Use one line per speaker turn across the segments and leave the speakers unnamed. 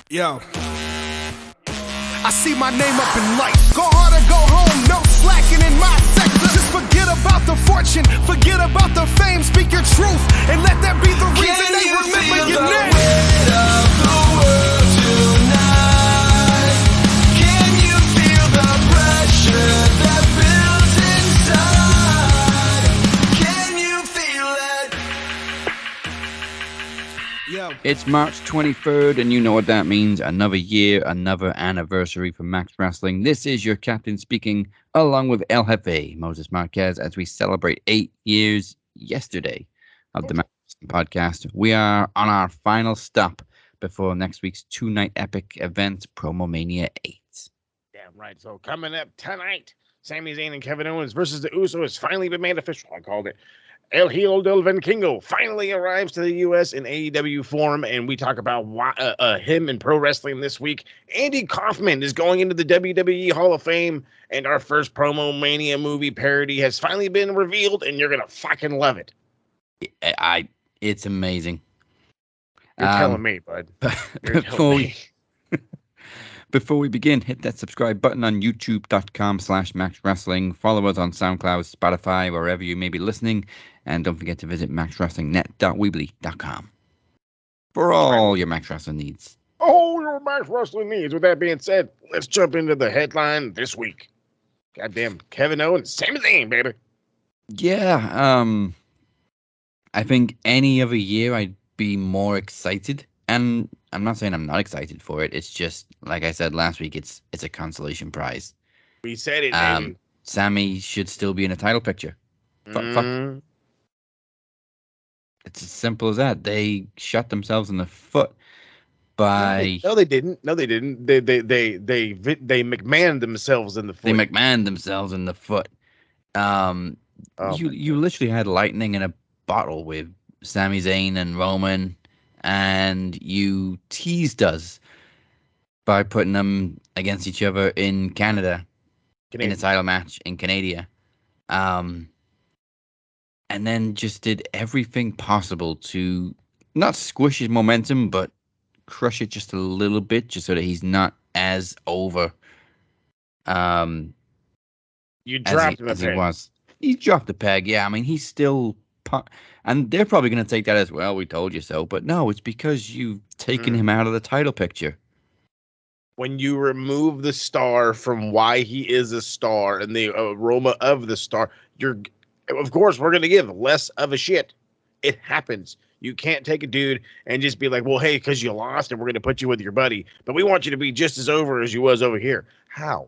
Yo. I see my name up in lights. Go hard or go home, no slacking in my sector. Just forget about the fortune, forget about the fame. Speak your truth, and let that be the reason they remember your name. Weight of the world tonight. Can you feel the pressure that builds inside? Can you feel it? Yo.
It's March 23rd, and you know what that means. Another year, another anniversary for Max Wrestling. This is your captain speaking, along with El Jefe, Moses Marquez, as we celebrate 8 years yesterday of the Max Wrestling podcast. We are on our final stop before next week's two-night epic event, PromoMania VIII.
Damn right. So coming up tonight, Sami Zayn and Kevin Owens versus the Usos has finally been made official. I called it. El HIJO del Vikingo finally arrives to the U.S. in AEW form, and we talk about him in pro wrestling this week. Andy Kaufman is going into the WWE Hall of Fame, and our first PromoMania movie parody has finally been revealed, and you're going to fucking love it.
It's amazing.
You're telling me, bud. You're telling me.
Before we begin, hit that subscribe button on youtube.com/MaxWrestling. Follow us on SoundCloud, Spotify, wherever you may be listening. And don't forget to visit maxwrestlingnet.weebly.com for all your Max Wrestling needs.
Oh, your Max Wrestling needs. With that being said, let's jump into the headline this week. Goddamn Kevin Owens, Sami Zayn, baby.
Yeah, I think any other year I'd be more excited. And I'm not saying I'm not excited for it. It's just, like I said last week, it's a consolation prize.
We said it, baby.
Sami should still be in a title picture. Fuck. It's as simple as that. They shot themselves in the foot by...
No, they didn't. They McMahoned themselves in the foot.
They McMahoned themselves in the foot. You literally had lightning in a bottle with Sami Zayn and Roman, and you teased us by putting them against each other in Canada in a title match in Canada. And then just did everything possible to not squish his momentum, but crush it just a little bit, just so that he's not as over.
You dropped him a peg.
He dropped the peg, yeah. I mean, he's still... And they're probably going to take that as, well, we told you so. But no, it's because you've taken him out of the title picture.
When you remove the star from why he is a star and the aroma of the star, of course, we're going to give less of a shit. It happens. You can't take a dude and just be like, well, hey, because you lost and we're going to put you with your buddy, but we want you to be just as over as you was over here. How?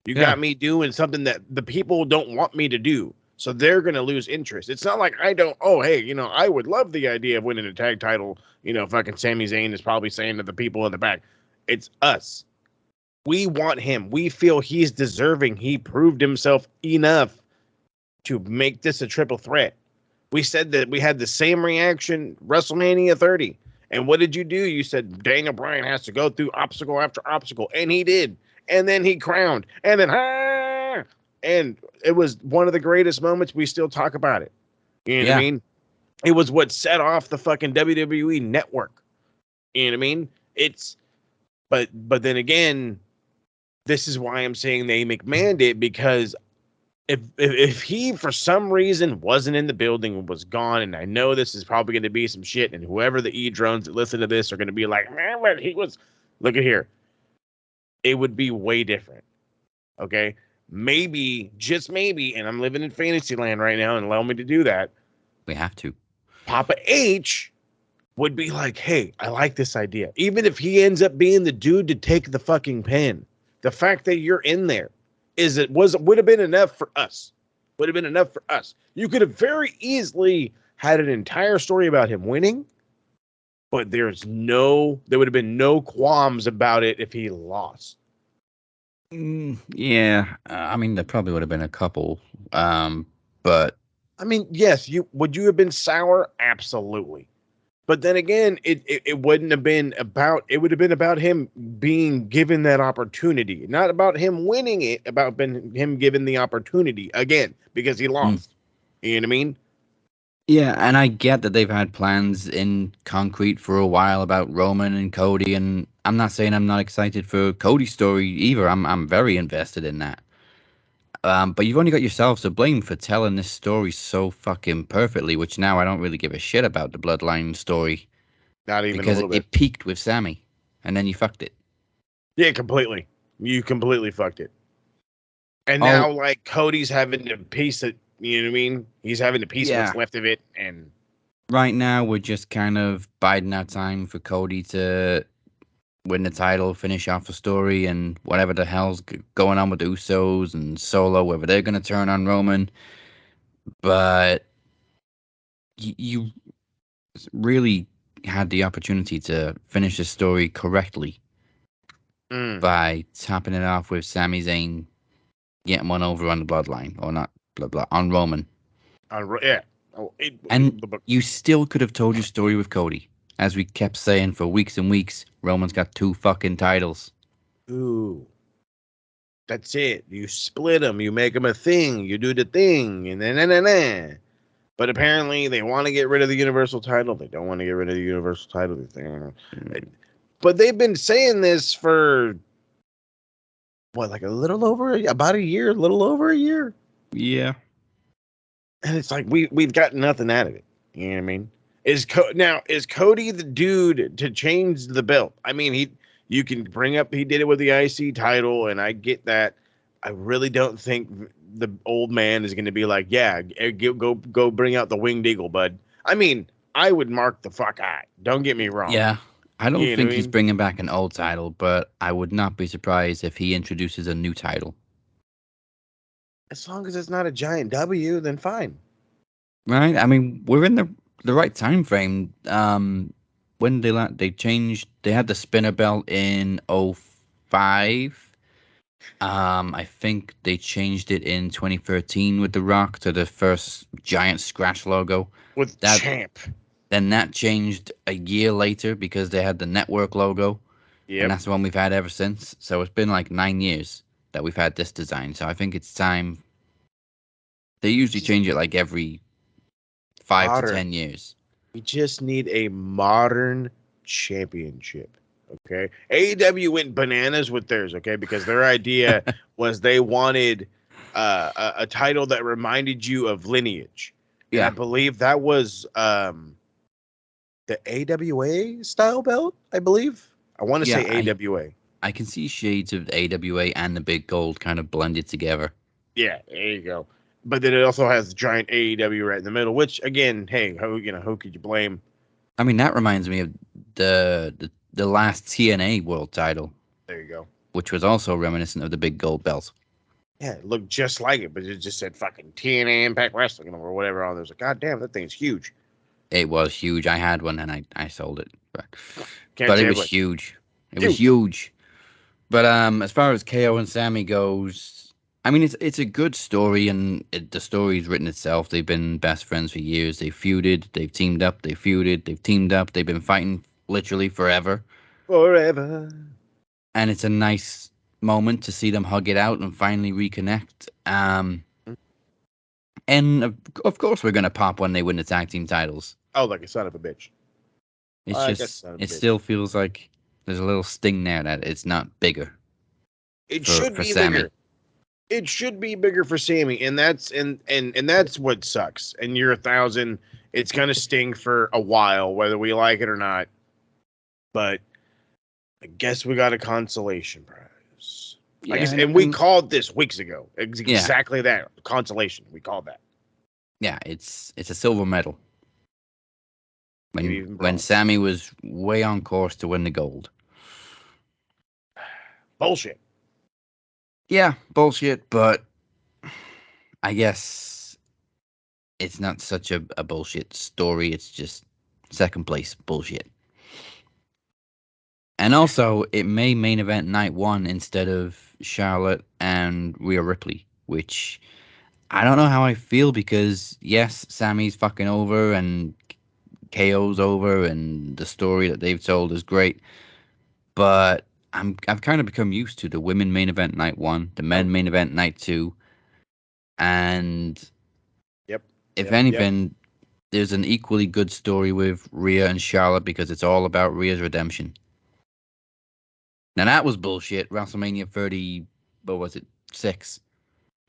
You got me doing something that the people don't want me to do. So they're going to lose interest. It's not like I don't, I would love the idea of winning a tag title. Fucking Sami Zayn is probably saying to the people in the back, it's us. We want him. We feel he's deserving. He proved himself enough to make this a triple threat. We said that we had the same reaction WrestleMania 30. And what did you do? You said Daniel Bryan has to go through obstacle after obstacle. And he did. And then he crowned. And then, and it was one of the greatest moments. We still talk about it. You know what I mean? It was what set off the fucking WWE network. You know what I mean? But then again, this is why I'm saying they McMahoned it, because if he for some reason wasn't in the building and was gone, and I know this is probably going to be some shit, and whoever the E-drones that listen to this are going to be like, man, but he was, look at here. It would be way different. Okay? Maybe, just maybe, and I'm living in fantasy land right now, and allow me to do that.
We have to. Papa
H would be like, hey, I like this idea. Even if he ends up being the dude to take the fucking pin, the fact that you're in there would have been enough for us. Would have been enough for us. You could have very easily had an entire story about him winning, but there would have been no qualms about it if he lost.
Yeah, I mean, there probably would have been a couple, but
I mean, yes, would you have been sour? Absolutely. But then again, it wouldn't have been about, it would have been about him being given that opportunity, not about him winning it, about him given the opportunity again, because he lost. You know what I mean?
Yeah, and I get that they've had plans in concrete for a while about Roman and Cody, and I'm not saying I'm not excited for Cody's story either. I'm very invested in that. But you've only got yourselves to blame for telling this story so fucking perfectly, which now I don't really give a shit about the Bloodline story
Not even a
because
little bit.
it peaked with Sammy, and then you fucked it.
Yeah, completely. You completely fucked it. And
Oh,
now, like, Cody's having to piece it. You know what I mean? He's having to piece
yeah.
what's left of it, and
Right now, we're just kind of biding our time for Cody to win the title, finish off the story, and whatever the hell's going on with the Usos and Solo, whether they're going to turn on Roman. But you really had the opportunity to finish the story correctly
mm,
by topping it off with Sami Zayn getting one over on the Bloodline, or not blah blah on Roman,
yeah. Oh,
and you still could have told your story with Cody, as we kept saying for weeks and weeks. Roman's got 2 fucking titles.
ooh, that's it. You split them. You make them a thing. You do the thing, and then. But apparently, they want to get rid of the Universal title. They don't want to get rid of the Universal title. But they've been saying this for what, like about a year, a little over a year.
Yeah.
And it's like we've got nothing out of it. You know what I mean? Is Cody the dude to change the belt? I mean, you can bring up he did it with the IC title, and I get that. I really don't think the old man is going to be like, yeah, go bring out the winged eagle, bud. I mean, I would mark the fuck out. Don't get me wrong.
Yeah. I don't
You know
think
what I
he's
mean?
bringing back an old title, but I would not be surprised if he introduces a new title.
As long as it's not a giant W, then fine.
Right? I mean, we're in the right time frame. When they changed, they had the spinner belt in '05. I think they changed it in 2013 with The Rock to the first giant scratch logo.
With
That
champ.
Then that changed a year later because they had the network logo, and
Yep.
that's the one we've had ever since. So it's been like 9 years that we've had this design. So I think it's time. They usually
Just
change it like every 5 to 10
modern.
years.
We just need a modern championship. Okay. AEW went bananas with theirs, okay, because their idea was they wanted a title that reminded you of lineage. And I
Yeah,
believe that was the AWA style belt, I believe. I want to
yeah.
say AWA.
I can see shades of AWA and the Big Gold kind of blended together.
Yeah, there you go. But then it also has the giant AEW right in the middle, which again, hey, who could you blame?
I mean, that reminds me of the last TNA World Title,
There you go.
which was also reminiscent of the Big Gold belt.
Yeah, it looked just like it, but it just said fucking TNA Impact Wrestling or whatever on there. It was like, God damn, that thing's huge.
It was huge. I had one and I sold it,
Can't
but it
say
was
what.
huge. It was
Huge.
huge. But as far as KO and Sammy goes, I mean it's a good story, and the story's written itself. They've been best friends for years. They've feuded, they've teamed up, they've feuded, they've teamed up. They've been fighting literally forever,
Forever.
and it's a nice moment to see them hug it out and finally reconnect. And of course we're gonna pop when they win the tag team titles.
Oh, like a son of a bitch.
It's
Like a
just
son of a
it
bitch.
still feels like there's a little sting there that it's not bigger
It should
for
be
Sammy.
bigger. It should be bigger for Sammy, and that's what sucks. And you're 1,000. It's gonna sting for a while, whether we like it or not. But I guess we got a consolation prize. I
Yeah,
guess, and we
and
called this weeks ago.
yeah,
Exactly that consolation. We called that.
yeah, it's a silver medal.
Maybe
when
even
when
bronze.
Sammy was way on course to win the gold.
Bullshit.
Yeah, bullshit, but I guess it's not such a bullshit story. It's just second place bullshit. And also, it may main event night one instead of Charlotte and Rhea Ripley, which I don't know how I feel because yes, Sammy's fucking over and KO's over, and the story that they've told is great. But I've kind of become used to the women main event night one, the
Oh,
men main event night two, and
yep.
if
Yep.
anything, there's an equally good story with Rhea and Charlotte because it's all about Rhea's redemption. Now that was bullshit. WrestleMania 30, what was it, 6?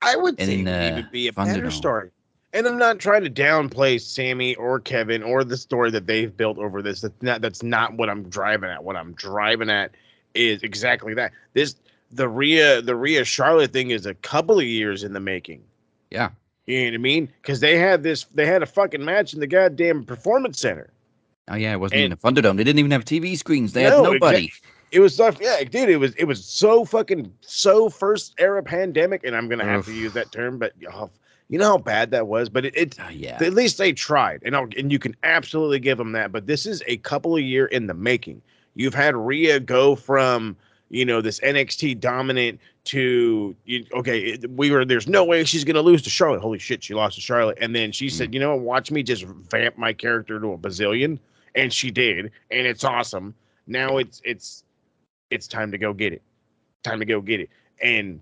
I would
And
say
in
it would even be a better
Thunderdome.
story. And I'm not trying to downplay Sammy or Kevin or the story that they've built over this. That's not what I'm driving at. What I'm driving at is exactly that. The Rhea Charlotte thing is a couple of years in the making.
Yeah.
You know what I mean? Because they had a fucking match in the goddamn Performance Center.
Oh yeah, it wasn't even a Thunderdome. They didn't even have TV screens. They had
No,
nobody.
It was stuff. Yeah, dude. It was so fucking first era pandemic, and I'm gonna have to use that term, but you know how bad that was. But
Yeah.
at least they tried, and you can absolutely give them that. But this is a couple of year in the making. You've had Rhea go from this NXT dominant to there's no way she's gonna lose to Charlotte. Holy shit, she lost to Charlotte, and then she said, watch me just vamp my character to a bazillion, and she did, and it's awesome. Now it's time to go get it. Time to go get it. And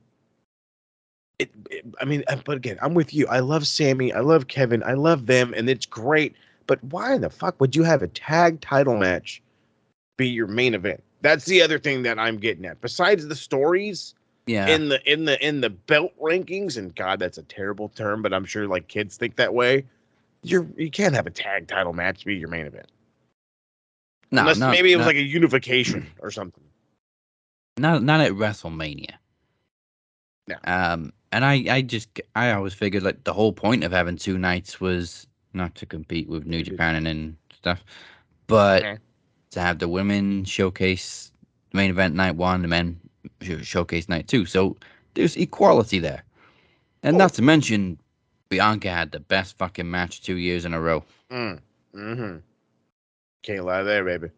but again, I'm with you. I love Sammy. I love Kevin. I love them, and it's great. But why the fuck would you have a tag title match be your main event? That's the other thing that I'm getting at. Besides the stories, in the belt rankings, and God, that's a terrible term, but I'm sure like kids think that way. You can't have a tag title match be your main event.
No,
unless maybe it was like a unification or something.
Not at WrestleMania.
No.
And I always figured like the whole point of having 2 nights was not to compete with New Japan and stuff, but to have the women showcase main event night 1, the men showcase night 2. So there's equality there. And not to mention, Bianca had the best fucking match 2 years in a row.
Mm-hmm. Can't lie there, baby.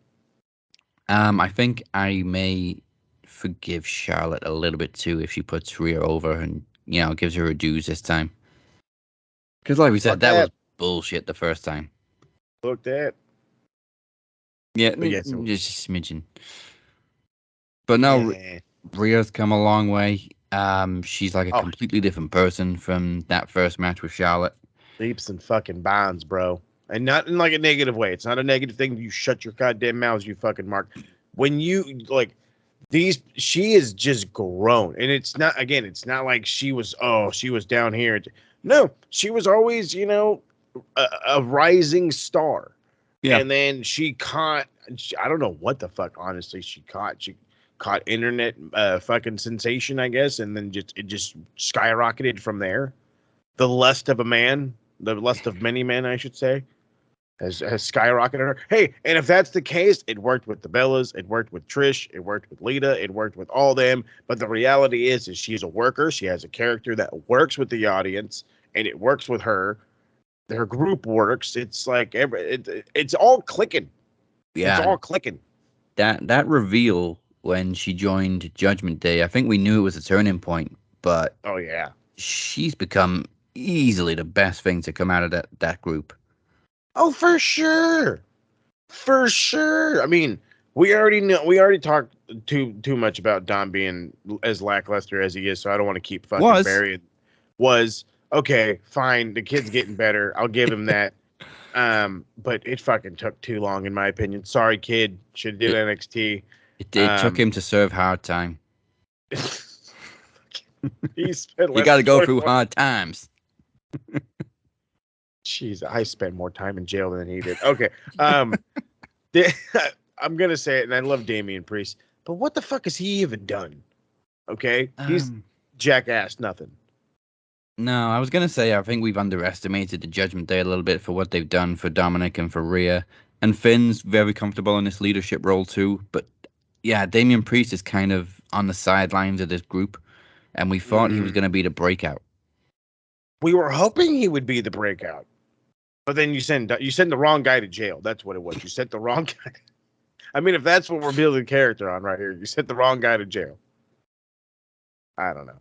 I think I may forgive Charlotte a little bit too if she puts Rhea over and gives her her dues this time. Because like we said, that was bullshit the first time.
Look that.
Yeah, just a smidgen. But now Rhea's come a long way. She's like a completely different person from that first match with Charlotte.
Leaps and fucking bounds, bro. And not in like a negative way. It's not a negative thing. You shut your goddamn mouths, you fucking Mark. When you she is just grown. And it's not like she was down here. No, she was always, a rising star. Yeah. And then she caught, I don't know what the fuck, honestly, she caught internet fucking sensation, I guess. And then it just skyrocketed from there. The lust of many men, I should say, has skyrocketed her. Hey, and if that's the case, it worked with the Bellas, it worked with Trish, it worked with Lita, it worked with all them. But the reality is she's a worker. She has a character that works with the audience, and it works with her. Their group works. It's like it's all clicking. Yeah, it's all clicking.
That reveal when she joined Judgment Day, I think we knew it was a turning point. But she's become easily the best thing to come out of that group.
Oh, for sure. For sure. I mean, we already talked too much about Dom being as lackluster as he is, so I don't want to keep fucking burying. Was okay, fine. The kid's getting better. I'll give him that. But it fucking took too long, in my opinion. Sorry, kid. Should do NXT.
It took him to serve hard time.
He spent
you got to go through hard times.
Jeez, I spent more time in jail than he did. Okay. I'm going to say it, and I love Damian Priest, but what the fuck has he even done? Okay? He's jackass nothing.
No, I was going to say I think we've underestimated the Judgment Day a little bit for what they've done for Dominic and for Rhea. And Finn's very comfortable in this leadership role too. But yeah, Damian Priest is kind of on the sidelines of this group, and we thought he was going to be the breakout.
We were hoping he would be the breakout. But then you send the wrong guy to jail. That's what it was. You sent the wrong guy. I mean, if that's what we're building character on right here, you sent the wrong guy to jail. I don't know.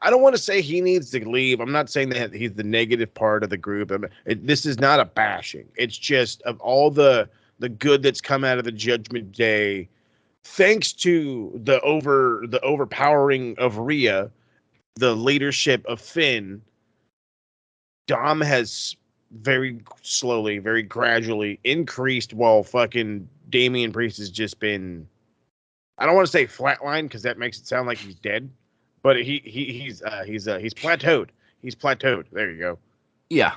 I don't want to say he needs to leave. I'm not saying that he's the negative part of the group. This is not a bashing. It's just of all the good that's come out of the Judgment Day, thanks to the overpowering of Rhea, the leadership of Finn. Dom has very slowly, very gradually increased while fucking Damian Priest has just been, I don't want to say flatline because that makes it sound like he's dead, but he's plateaued. He's plateaued. There you go.
Yeah.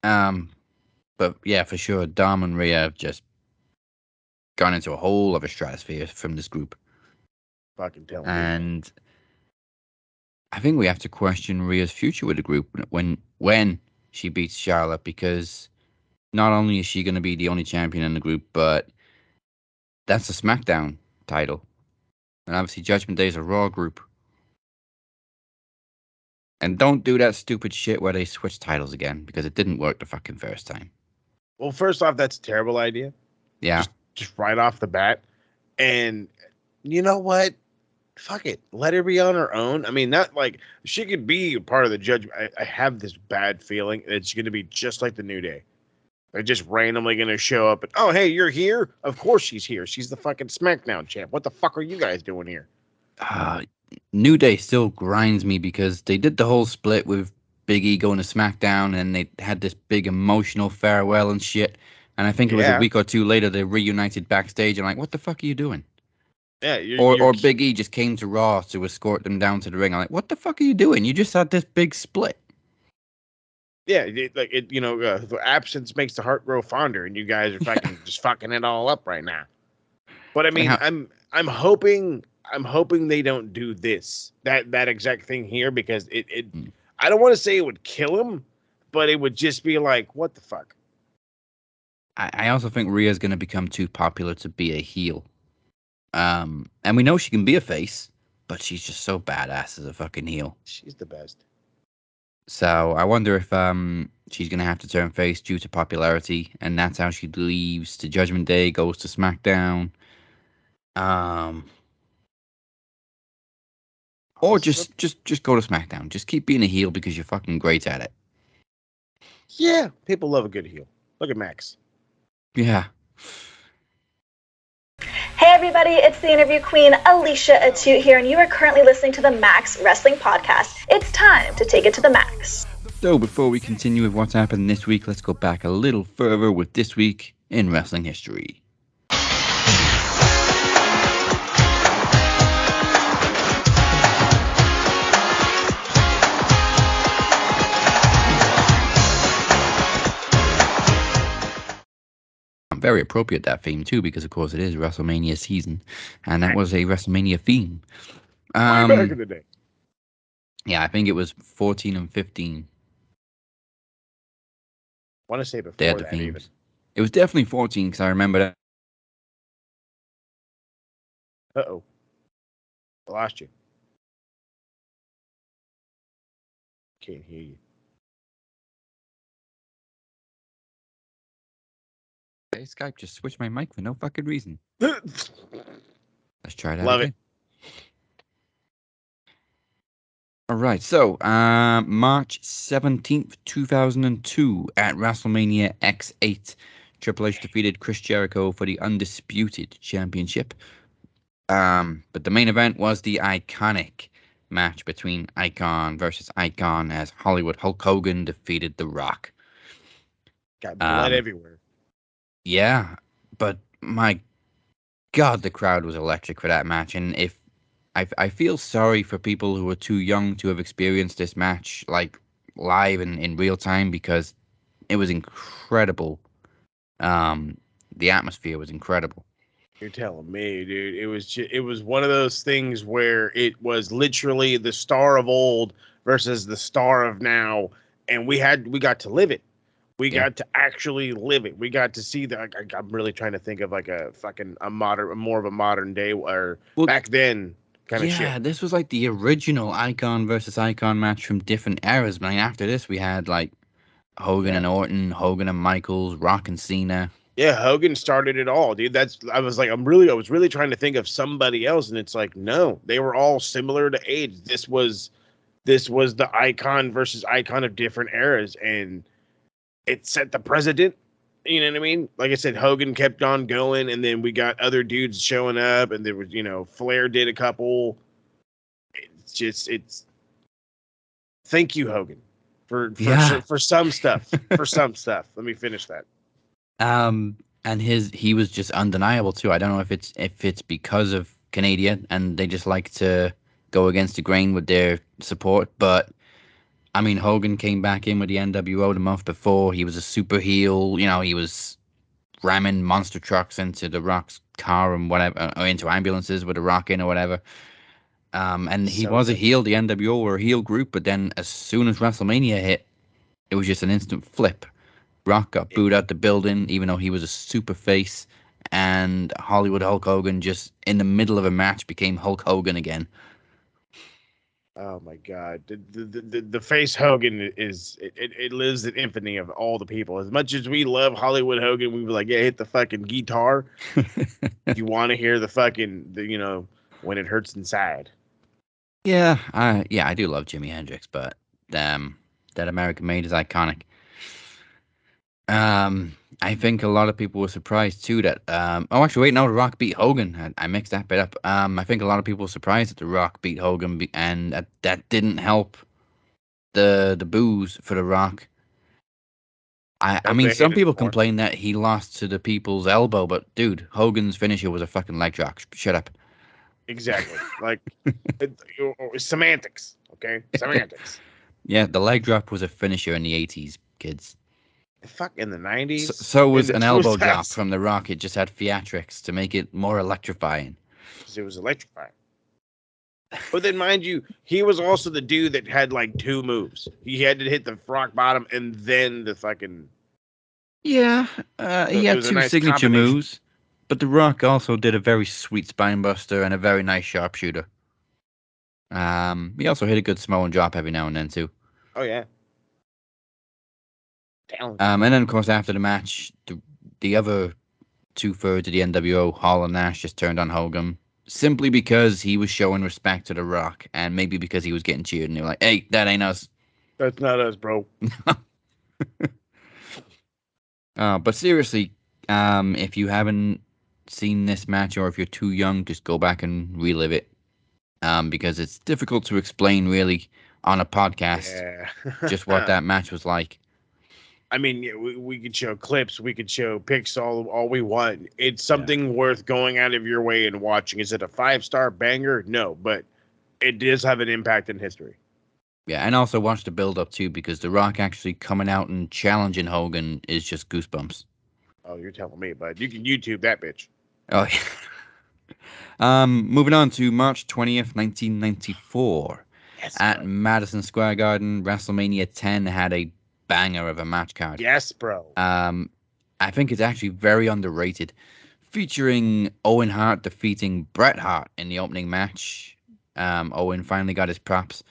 But yeah, for sure, Dom and Rhea have just gone into a whole other stratosphere from this group.
Fucking tell me.
And I think we have to question Rhea's future with the group when she beats Charlotte, because not only is she going to be the only champion in the group, but that's a SmackDown title. And obviously Judgment Day is a Raw group. And don't do that stupid shit where they switch titles again, because it didn't work the fucking first time.
Well, first off, that's a terrible idea.
Yeah.
Just right off the bat. And you know what? Fuck it. Let her be on her own. I mean, not like she could be a part of the judgment. I have this bad feeling it's going to be just like the New Day. They're just randomly going to show up and, oh, hey, you're here? Of course she's here. She's the fucking SmackDown champ. What the fuck are you guys doing here?
New Day still grinds me because they did the whole split with Big E going to SmackDown, and they had this big emotional farewell and shit. And I think it was a week or two later they reunited backstage. And like, what the fuck are you doing?
Yeah,
or Big E just came to Raw to escort them down to the ring. I'm like, what the fuck are you doing? You just had this big split.
Yeah, the absence makes the heart grow fonder, and you guys are fucking just fucking it all up right now. But I mean, I'm hoping they don't do that exact thing here, because it I don't want to say it would kill him, but it would just be like, what the fuck.
I also think Rhea's going to become too popular to be a heel. And we know she can be a face, but she's just so badass as a fucking heel.
She's the best.
So I wonder if she's going to have to turn face due to popularity, and that's how she leaves to Judgment Day, goes to SmackDown. Or just go to SmackDown. Just keep being a heel because you're fucking great at it.
Yeah, people love a good heel. Look at Max.
Yeah.
Hey everybody, it's the interview queen Alicia Atute here, and you are currently listening to the Max Wrestling Podcast. It's time to take it to the max.
So before we continue with what's happened this week, let's go back a little further with this week in wrestling history. Very appropriate, that theme too, because of course it is WrestleMania season, and that was a WrestleMania theme.
Way back in the day.
Yeah, I think it was 14 and 15.
I want to say before
they had the
that
themes.
even.
It was definitely 14 because I remember that.
Uh-oh. I lost you. Can't hear you.
Hey, Skype just switched my mic for no fucking reason. Let's try that
Love
again. All right, so March 17th, 2002, at WrestleMania X8, Triple H defeated Chris Jericho for the Undisputed Championship. But the main event was the iconic match between Icon versus Icon as Hollywood Hulk Hogan defeated The Rock.
Got blood everywhere.
Yeah, but my God, the crowd was electric for that match. And if I feel sorry for people who are too young to have experienced this match like live in real time, because it was incredible. The atmosphere was incredible.
You're telling me, dude. It was one of those things where it was literally the star of old versus the star of now, and we got to live it. We got to actually live it. We got to see that. I'm really trying to think of like more of a modern day, or back then kind of shit.
Yeah, this was like the original Icon versus Icon match from different eras. But after this, we had like Hogan and Orton, Hogan and Michaels, Rock and Cena.
Yeah, Hogan started it all, dude. I was really trying to think of somebody else, and it's like, no, they were all similar to age. This was the Icon versus Icon of different eras, and it set the precedent. You know what I mean? Like I said, Hogan kept on going, and then we got other dudes showing up, and there was, Flair did a couple. Thank you, Hogan. for some stuff. For some stuff. Let me finish that.
And he was just undeniable too. I don't know if it's because of Canadian and they just like to go against the grain with their support, but I mean Hogan came back in with the NWO the month before. He was a super heel. You know, he was ramming monster trucks into the Rock's car and whatever, or into ambulances with the Rock in or whatever. And he
So
was a
good.
heel. The NWO were a heel group, but then as soon as WrestleMania hit, it was just an instant flip. Rock got booed out the building, even though he was a super face, and Hollywood Hulk Hogan just in the middle of a match became Hulk Hogan again.
Oh my God, the face Hogan it lives in infamy of all the people. As much as we love Hollywood Hogan, we were like, yeah, hit the fucking guitar. You want to hear the fucking when it hurts inside.
Yeah, I do love Jimi Hendrix, but that American Made is iconic. I think a lot of people were surprised too that oh actually wait no, The Rock beat Hogan. I mixed that bit up. I think a lot of people were surprised that The Rock beat Hogan and that didn't help the boos for The Rock. I
Hope
mean
they
some
hated
people
it more.
complain that he lost to the people's elbow, but dude, Hogan's finisher was a fucking leg drop. Shut up.
Exactly. Like semantics. Okay, semantics.
Yeah, the leg drop was a finisher in the 80s, kids.
The fuck in the
So,
90s,
so
in
was
the
an elbow drop
2000s,
from The Rock. It just had theatrics to make it more electrifying.
because it was electrifying. But then, mind you, he was also the dude that had like two moves. He had to hit the rock bottom and then the fucking.
Yeah,
So
he
it
had
was a
two
nice
signature
combination.
moves, but The Rock also did a very sweet spine buster and a very nice sharpshooter. He also hit a good Samoan drop every now and then too.
Oh yeah, talent.
And then of course after the match, the other 2/3 of the NWO, Hall and Nash, just turned on Hogan simply because he was showing respect to The Rock, and maybe because he was getting cheered, and they were like, "Hey, that ain't us."
That's not us, bro.
But seriously, if you haven't seen this match or if you're too young, just go back and relive it. Because it's difficult to explain really on a podcast
Yeah.
just what that match was like.
I mean, yeah, we could show clips, we could show pics, all we want. It's
Yeah.
something worth going out of your way and watching. Is it a 5-star banger? No, but it does have an impact in history.
Yeah, and also watch the build up too, because The Rock actually coming out and challenging Hogan is just goosebumps.
Oh, you're telling me, bud. You can YouTube that bitch.
Oh yeah. Moving on to March 20th, 1994.
Yes,
At
bud.
Madison Square Garden, WrestleMania 10 had a banger of a match card.
Yes, bro.
I think it's actually very underrated, featuring Owen Hart defeating Bret Hart in the opening match. Owen finally got his props.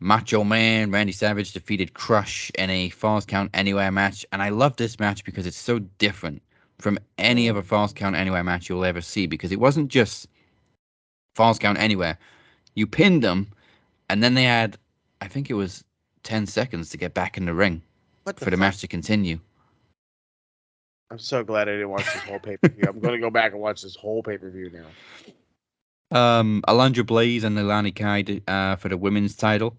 Macho Man Randy Savage defeated Crush in a Falls Count Anywhere match, and I love this match because it's so different from any other Falls Count Anywhere match you'll ever see, because it wasn't just Falls Count Anywhere. You pinned them, and then they had, I think it was 10 seconds to get back in the ring
What the
for the
fuck?
match to continue.
I'm so glad I didn't watch this whole pay-per-view. I'm going to go back and watch this whole pay-per-view now.
Alundra Blaze and Leilani Kai for the women's title,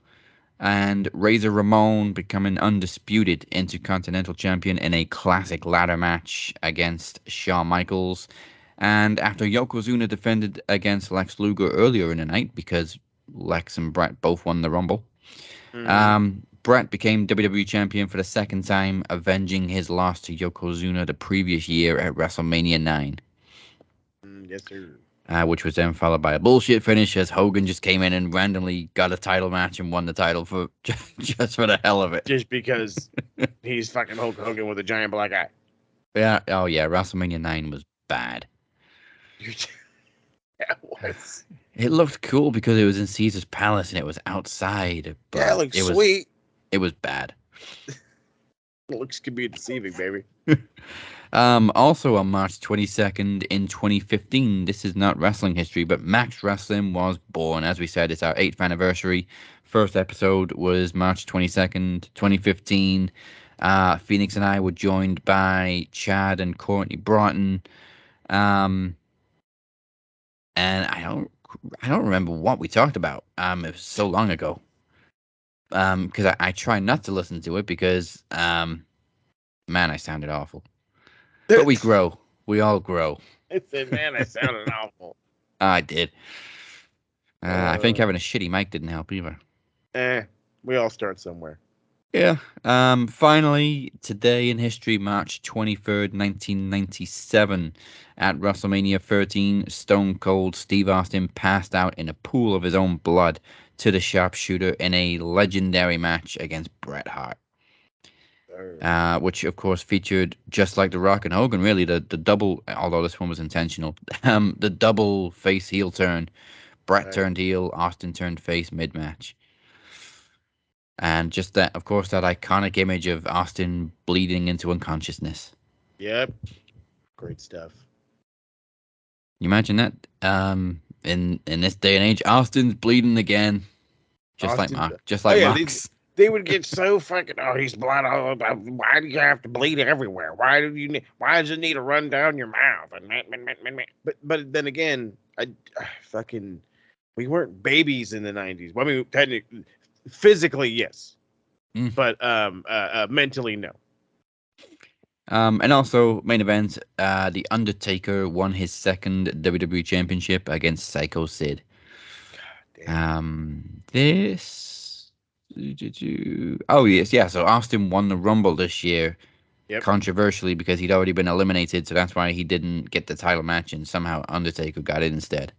and Razor Ramon becoming undisputed Intercontinental Champion in a classic ladder match against Shawn Michaels. And after Yokozuna defended against Lex Luger earlier in the night, because Lex and Bret both won the Rumble, Bret became WWE Champion for the second time, avenging his loss to Yokozuna the previous year at WrestleMania 9.
Yes, sir.
Which was then followed by a bullshit finish as Hogan just came in and randomly got a title match and won the title for just for the hell of it.
Just because he's fucking Hulk Hogan with a giant black eye.
Yeah. Oh yeah. WrestleMania 9 was bad.
That was.
It looked cool because it was in Caesar's Palace and it was outside, but
Yeah, it looks
it was
sweet.
it was bad.
Looks can be deceiving, baby.
Also on March 22nd in 2015, this is not wrestling history, but Max Wrestling was born. As we said, it's our 8th anniversary. First episode was March 22nd, 2015. Phoenix and I were joined by Chad and Courtney Broughton. And I don't remember what we talked about. It was so long ago. because I try not to listen to it because, man, I sounded awful. But we grow. We all grow.
I said, man, I sounded awful.
I did. I think having a shitty mic didn't help either.
We all start somewhere.
Yeah. Finally, today in history, March 23rd, 1997, at WrestleMania 13, Stone Cold Steve Austin passed out in a pool of his own blood to the sharpshooter in a legendary match against Bret Hart. Which, of course, featured, just like The Rock and Hogan, really, the double, although this one was intentional, the double face heel turn. Bret turned heel, Austin turned face mid-match. And just that, of course, that iconic image of Austin bleeding into unconsciousness.
Yep. Great stuff.
You imagine that? In this day and age, Austin's bleeding again. Just like Mox.
They would get so fucking, he's blood all over. Why do you have to bleed everywhere? Why does it need to run down your mouth? But then again, we weren't babies in the 90s. Well, I mean, technically, physically, yes. But mentally, no.
And also, main event, The Undertaker won his second WWE Championship against Psycho Sid. So Austin won the Rumble this year, controversially, because he'd already been eliminated, so that's why he didn't get the title match, and somehow Undertaker got it instead.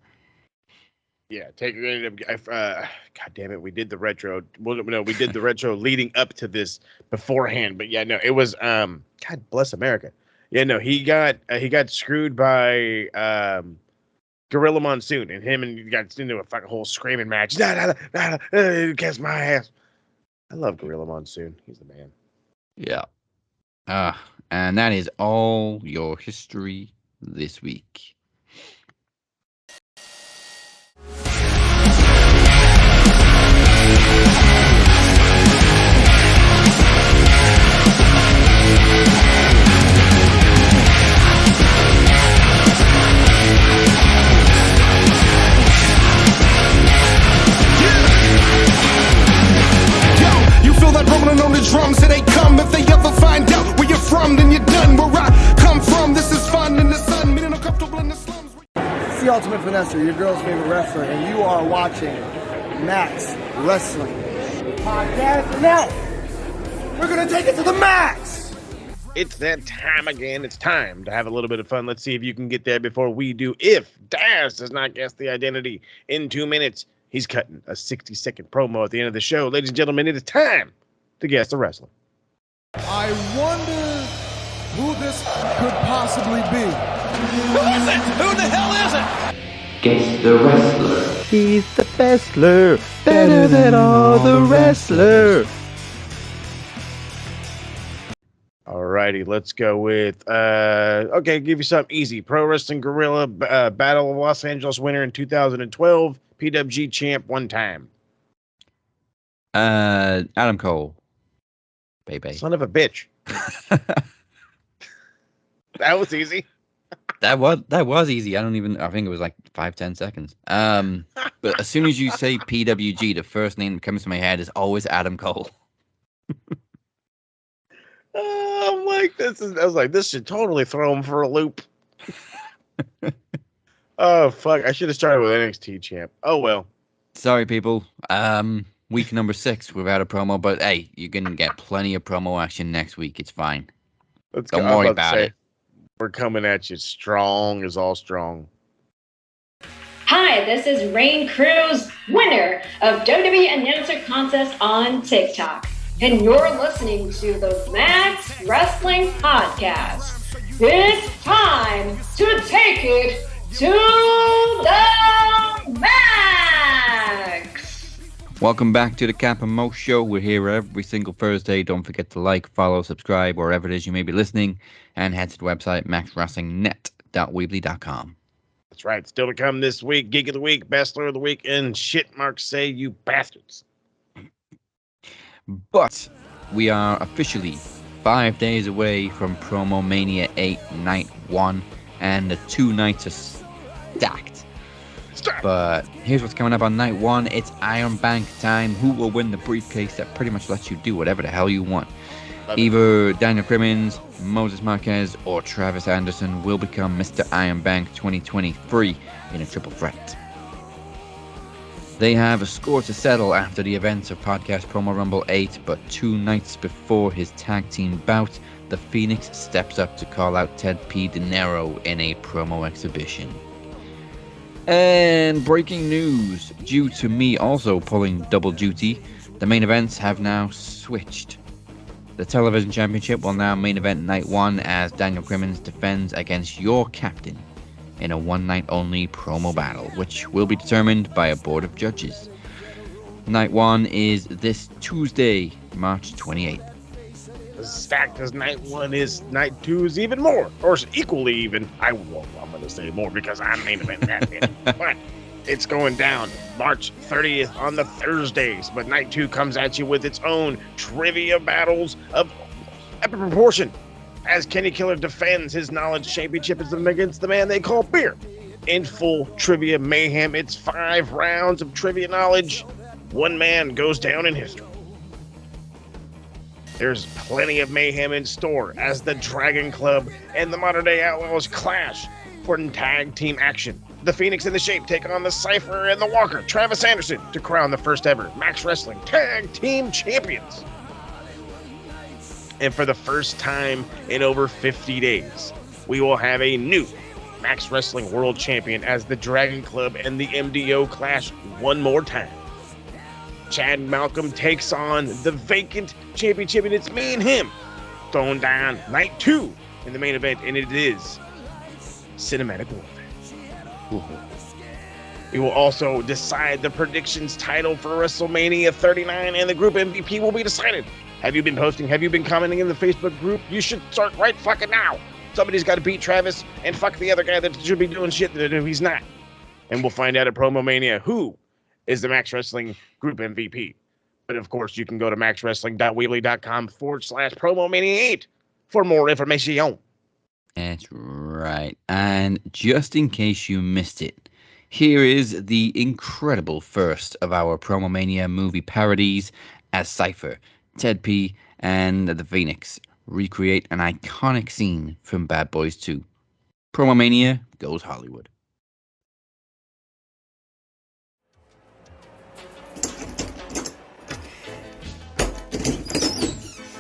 Yeah, Taker ended up. God damn it, we did the retro. Well, no, we did the retro leading up to this beforehand. But yeah, no, it was. God bless America. Yeah, no, he got screwed by Gorilla Monsoon, and he got into a fucking whole screaming match. Kiss my ass. I love Gorilla Monsoon. He's the man.
Yeah. And that is all your history this week.
On the drums, so they come. If they ever find out where you're from, then you're done. Where I come from, this is fun in the sun, meaning uncomfortable in the slums.
It's the Ultimate Finesser, your girl's favorite wrestler, and you are watching Max Wrestling Podcast. And now, we're gonna take it to the max.
It's that time again. It's time to have a little bit of fun. Let's see if you can get there before we do. If Daz does not guess the identity in 2 minutes, he's cutting a 60-second promo at the end of the show. Ladies and gentlemen, it is time to guess the wrestler.
I wonder who this could possibly be.
Who is it? Who the hell is it?
Guess the wrestler. He's the wrestler, better than all the wrestlers.
Alrighty, let's go with give you something easy. Pro Wrestling Guerrilla Battle of Los Angeles winner in 2012, PWG champ one time.
Adam Cole. Baby.
Son of a bitch. That was easy.
That was easy. I think it was like 5-10 seconds. But as soon as you say PWG, the first name that comes to my head is always Adam Cole.
I'm like, I was like, this should totally throw him for a loop. Oh fuck! I should have started with NXT champ. Oh well.
Sorry, people. Week number 6 without a promo, but hey, you're gonna get plenty of promo action next week. It's fine. Don't worry about it.
We're coming at you strong as all strong.
Hi, this is Rain Cruz, winner of WWE Announcer Contest on TikTok. And you're listening to the Max Wrestling Podcast. It's time to take it to the max!
Welcome back to the Cap and Mo Show. We're here every single Thursday. Don't forget to like, follow, subscribe, wherever it is you may be listening, and head to the website, maxwrestlingnet.weebly.com.
That's right. Still to come this week, Geek of the Week, Bachelor of the Week, and shit marks say you bastards.
But we are officially 5 days away from PromoMania 8 Night 1, and the 2 nights are stacked.
Stop.
But here's what's coming up on night one. It's Iron Bank time. Who will win the briefcase that pretty much lets you do whatever the hell you want? Either Daniel Crimmins, Moses Marquez, or Travis Anderson will become Mr. Iron Bank 2023 in a triple threat. They have a score to settle after the events of Podcast Promo Rumble 8, but 2 nights before his tag team bout, the Phoenix steps up to call out Ted P. De Niro in a promo exhibition. And breaking news, due to me also pulling double duty, the main events have now switched. The television championship will now main event night 1 as Daniel Crimmins defends against your captain in a one-night only promo battle, which will be determined by a board of judges. Night 1 is this Tuesday, March 28th.
As stacked as night 1 is, night 2 is even more, or equally even. I'm going to say more because I'm main event that bit. But it's going down March 30th on the Thursdays, but night 2 comes at you with its own trivia battles of epic proportion as Kenny Killer defends his knowledge championship against the man they call Beer. In full trivia mayhem, it's 5 rounds of trivia knowledge. One man goes down in history. There's plenty of mayhem in store as the Dragon Club and the Modern Day Outlaws clash for tag team action. The Phoenix and the Shape take on the Cypher and the Walker, Travis Anderson, to crown the first ever Max Wrestling Tag Team Champions. And for the first time in over 50 days, we will have a new Max Wrestling World Champion as the Dragon Club and the MDO clash one more time. Chad Malcolm takes on the vacant championship, and it's me and him throwing down night 2 in the main event, and it is Cinematic Warfare. We will also decide the predictions title for WrestleMania 39, and the group MVP will be decided. Have you been posting? Have you been commenting in the Facebook group? You should start right fucking now. Somebody's got to beat Travis and fuck the other guy that should be doing shit that he's not. And we'll find out at PromoMania who is the Max Wrestling Group MVP. But of course, you can go to maxwrestling.weebly.com/PromoMania 8 for more information.
That's right. And just in case you missed it, here is the incredible first of our PromoMania movie parodies as Cypher, Ted P, and the Phoenix recreate an iconic scene from Bad Boys 2. PromoMania goes Hollywood.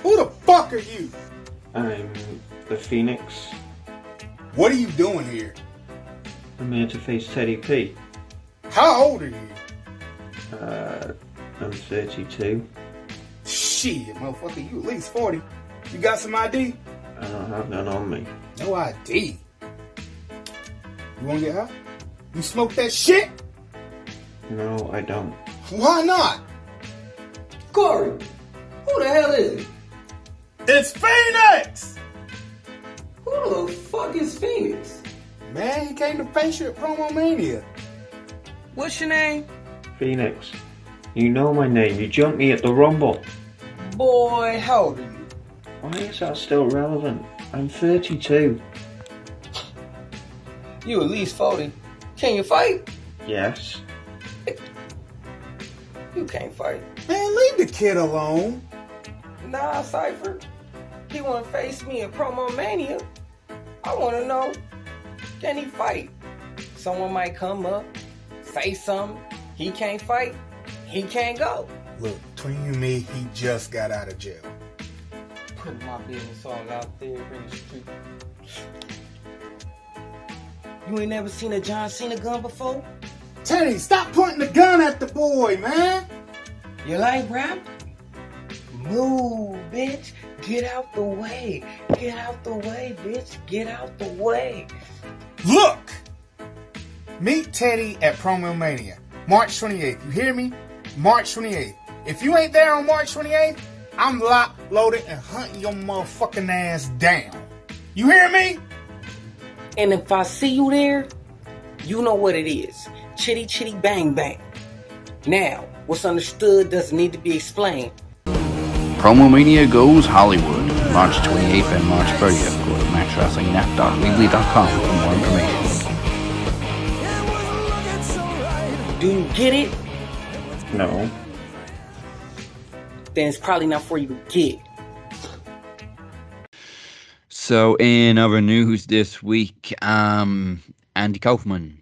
Who the fuck are you?
I'm the Phoenix.
What are you doing here?
I'm here to face Teddy P.
How old are you?
I'm 32.
Shit, motherfucker, you at least 40. You got some ID?
I don't have none on me.
No ID. You wanna get high? You smoke that shit?
No, I don't.
Why not?
Corey, who the hell is it?
It's Phoenix!
Who the fuck is Phoenix?
Man, he came to face you at PromoMania.
What's your name?
Phoenix. You know my name. You jumped me at the Rumble.
Boy, how old are you?
Why is that still relevant? I'm 32.
You at least 40. Can you fight?
Yes.
You can't fight.
Man, leave the kid alone.
Nah, Cypher. He wanna face me at PromoMania. I wanna know, can he fight? Someone might come up, say something. He can't fight. He can't go.
Look, between you and me, he just got out of jail.
Putting my business all out there in the street. You ain't never seen a John Cena gun before?
Teddy, stop pointing the gun at the boy, man.
You like rap? Move, bitch. Get out the way. Get out the way, bitch. Get out the way.
Look! Meet Teddy at PromoMania, March 28th. You hear me? March 28th. If you ain't there on March 28th, I'm locked, loaded, and hunting your motherfucking ass down. You hear me?
And if I see you there, you know what it is. Chitty chitty bang bang. Now, what's understood doesn't need to be explained.
PromoMania goes Hollywood, March 28th and March 30th. Go to maxwrestlingnat.weebly.com for more information.
It was looking so
Do you get it?
No.
Then it's probably not for you to get.
So in other news this week, Andy Kaufman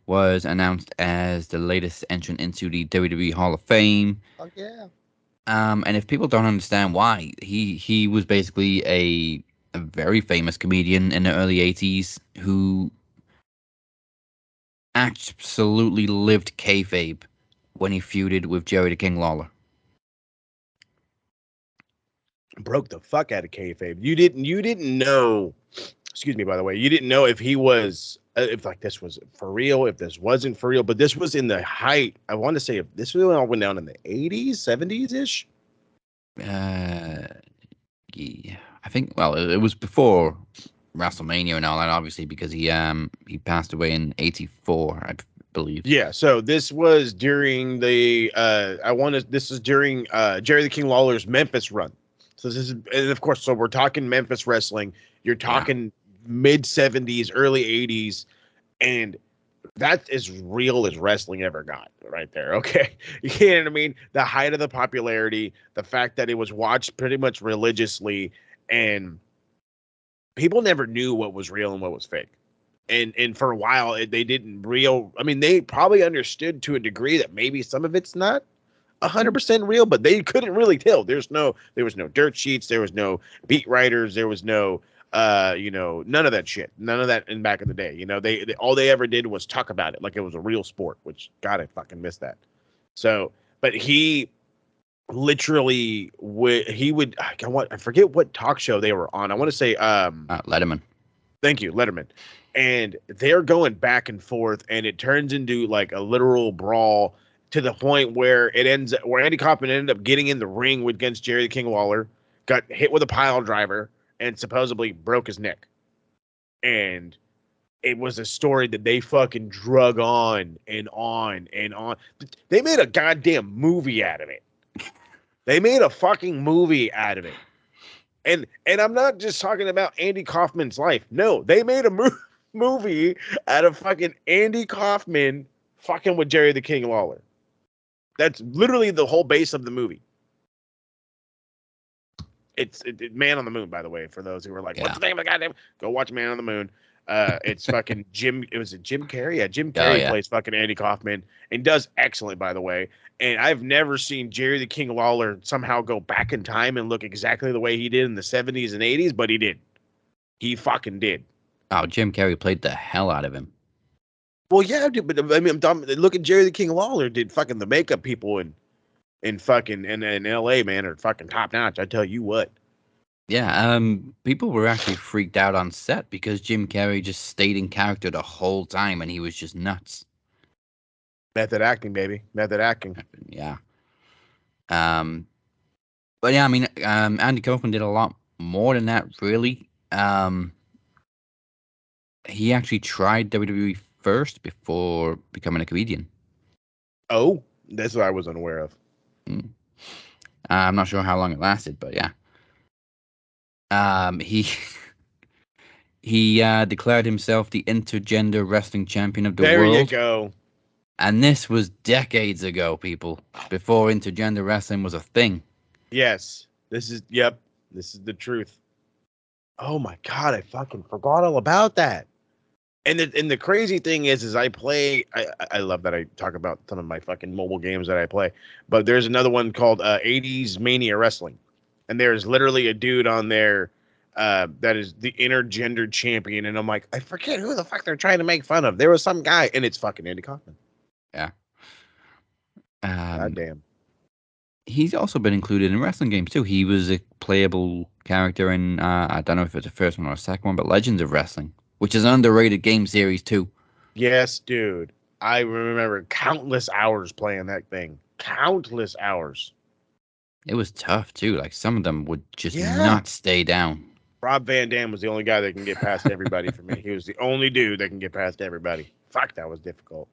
was announced as the latest entrant into the WWE Hall of Fame.
Fuck yeah.
And if people don't understand why, he was basically a very famous comedian in the early 80s who absolutely lived kayfabe when he feuded with Jerry the King Lawler.
Broke the fuck out of kayfabe. You didn't know. Excuse me, by the way. You didn't know if he was if like this was for real, if this wasn't for real. But this was in the height. I want to say if this really all went down in the 80s, 70s ish.
Yeah, I think. Well, it was before WrestleMania and all that, obviously, because he passed away in '84, I believe.
Yeah, so this was during the this is during Jerry the King Lawler's Memphis run. So this is, and of course, so we're talking Memphis wrestling. You're talking mid 70s, early 80s, and that's as real as wrestling ever got right there. Okay. You know what I mean? The height of the popularity, the fact that it was watched pretty much religiously, and people never knew what was real and what was fake. And for a while they didn't they probably understood to a degree that maybe some of it's not 100% real, but they couldn't really tell. There was no dirt sheets, there was no beat writers, there was no none of that shit. None of that in back in the day. They all they ever did was talk about it like it was a real sport, which God, I fucking miss that. So, but he literally would I forget what talk show they were on. I want to say
Letterman.
Thank you, Letterman. And they're going back and forth, and it turns into like a literal brawl to the point where Andy Kaufman ended up getting in the ring against Jerry the King Lawler, got hit with a pile driver, and supposedly broke his neck. And it was a story that they fucking drug on and on and on. They made a goddamn movie out of it. They made a fucking movie out of it. And I'm not just talking about Andy Kaufman's life. No, they made a movie out of fucking Andy Kaufman fucking with Jerry the King Lawler. That's literally the whole base of the movie. It's Man on the Moon, by the way, for those who were like, what's the name of the goddamn? Go watch Man on the Moon. It's fucking Jim. It was Jim Carrey. Yeah, Jim Carrey plays fucking Andy Kaufman and does excellent, by the way. And I've never seen Jerry the King Lawler somehow go back in time and look exactly the way he did in the 70s and 80s, but he did. He fucking did.
Oh, Jim Carrey played the hell out of him.
Well, yeah, dude, but I mean, look at Jerry the King Lawler. Did fucking the makeup people in fucking in LA, man, are fucking top notch. I tell you what.
Yeah, people were actually freaked out on set because Jim Carrey just stayed in character the whole time, and he was just nuts.
Method acting, baby. Method acting.
Yeah. But yeah, I mean, Andy Kaufman did a lot more than that, really. He actually tried WWE first before becoming a comedian. Oh,
that's what I was unaware of.
I'm not sure how long it lasted, but yeah. He declared himself the intergender wrestling champion of the world.
There you go.
And this was decades ago, people, before intergender wrestling was a thing.
Yes. This is the truth. Oh my God, I fucking forgot all about that. And the crazy thing is I love that I talk about some of my fucking mobile games that I play, but there's another one called 80s Mania Wrestling. And there's literally a dude on there that is the intergender champion. And I'm like, I forget who the fuck they're trying to make fun of. There was some guy, and it's fucking Andy Kaufman.
Yeah.
God damn.
He's also been included in wrestling games, too. He was a playable character in, I don't know if it's the first one or the second one, but Legends of Wrestling, which is an underrated game series, too.
Yes, dude. I remember countless hours playing that thing. Countless hours.
It was tough, too. Like, some of them would just not stay down.
Rob Van Dam was the only guy that can get past everybody for me. He was the only dude that can get past everybody. Fuck, that was difficult.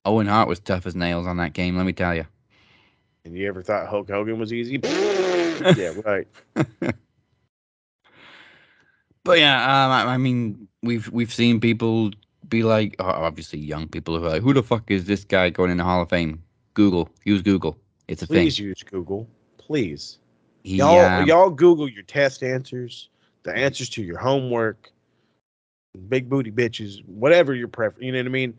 Owen Hart was tough as nails on that game, let me tell you.
And you ever thought Hulk Hogan was easy? Yeah, right.
But yeah, I mean, we've seen people be like, obviously young people who are like, who the fuck is this guy going in the Hall of Fame? Google. Use Google. It's a
Please
thing.
use Google. Please.
He,
Y'all Google your test answers, the answers to your homework, big booty bitches, whatever your preference. You know what I mean?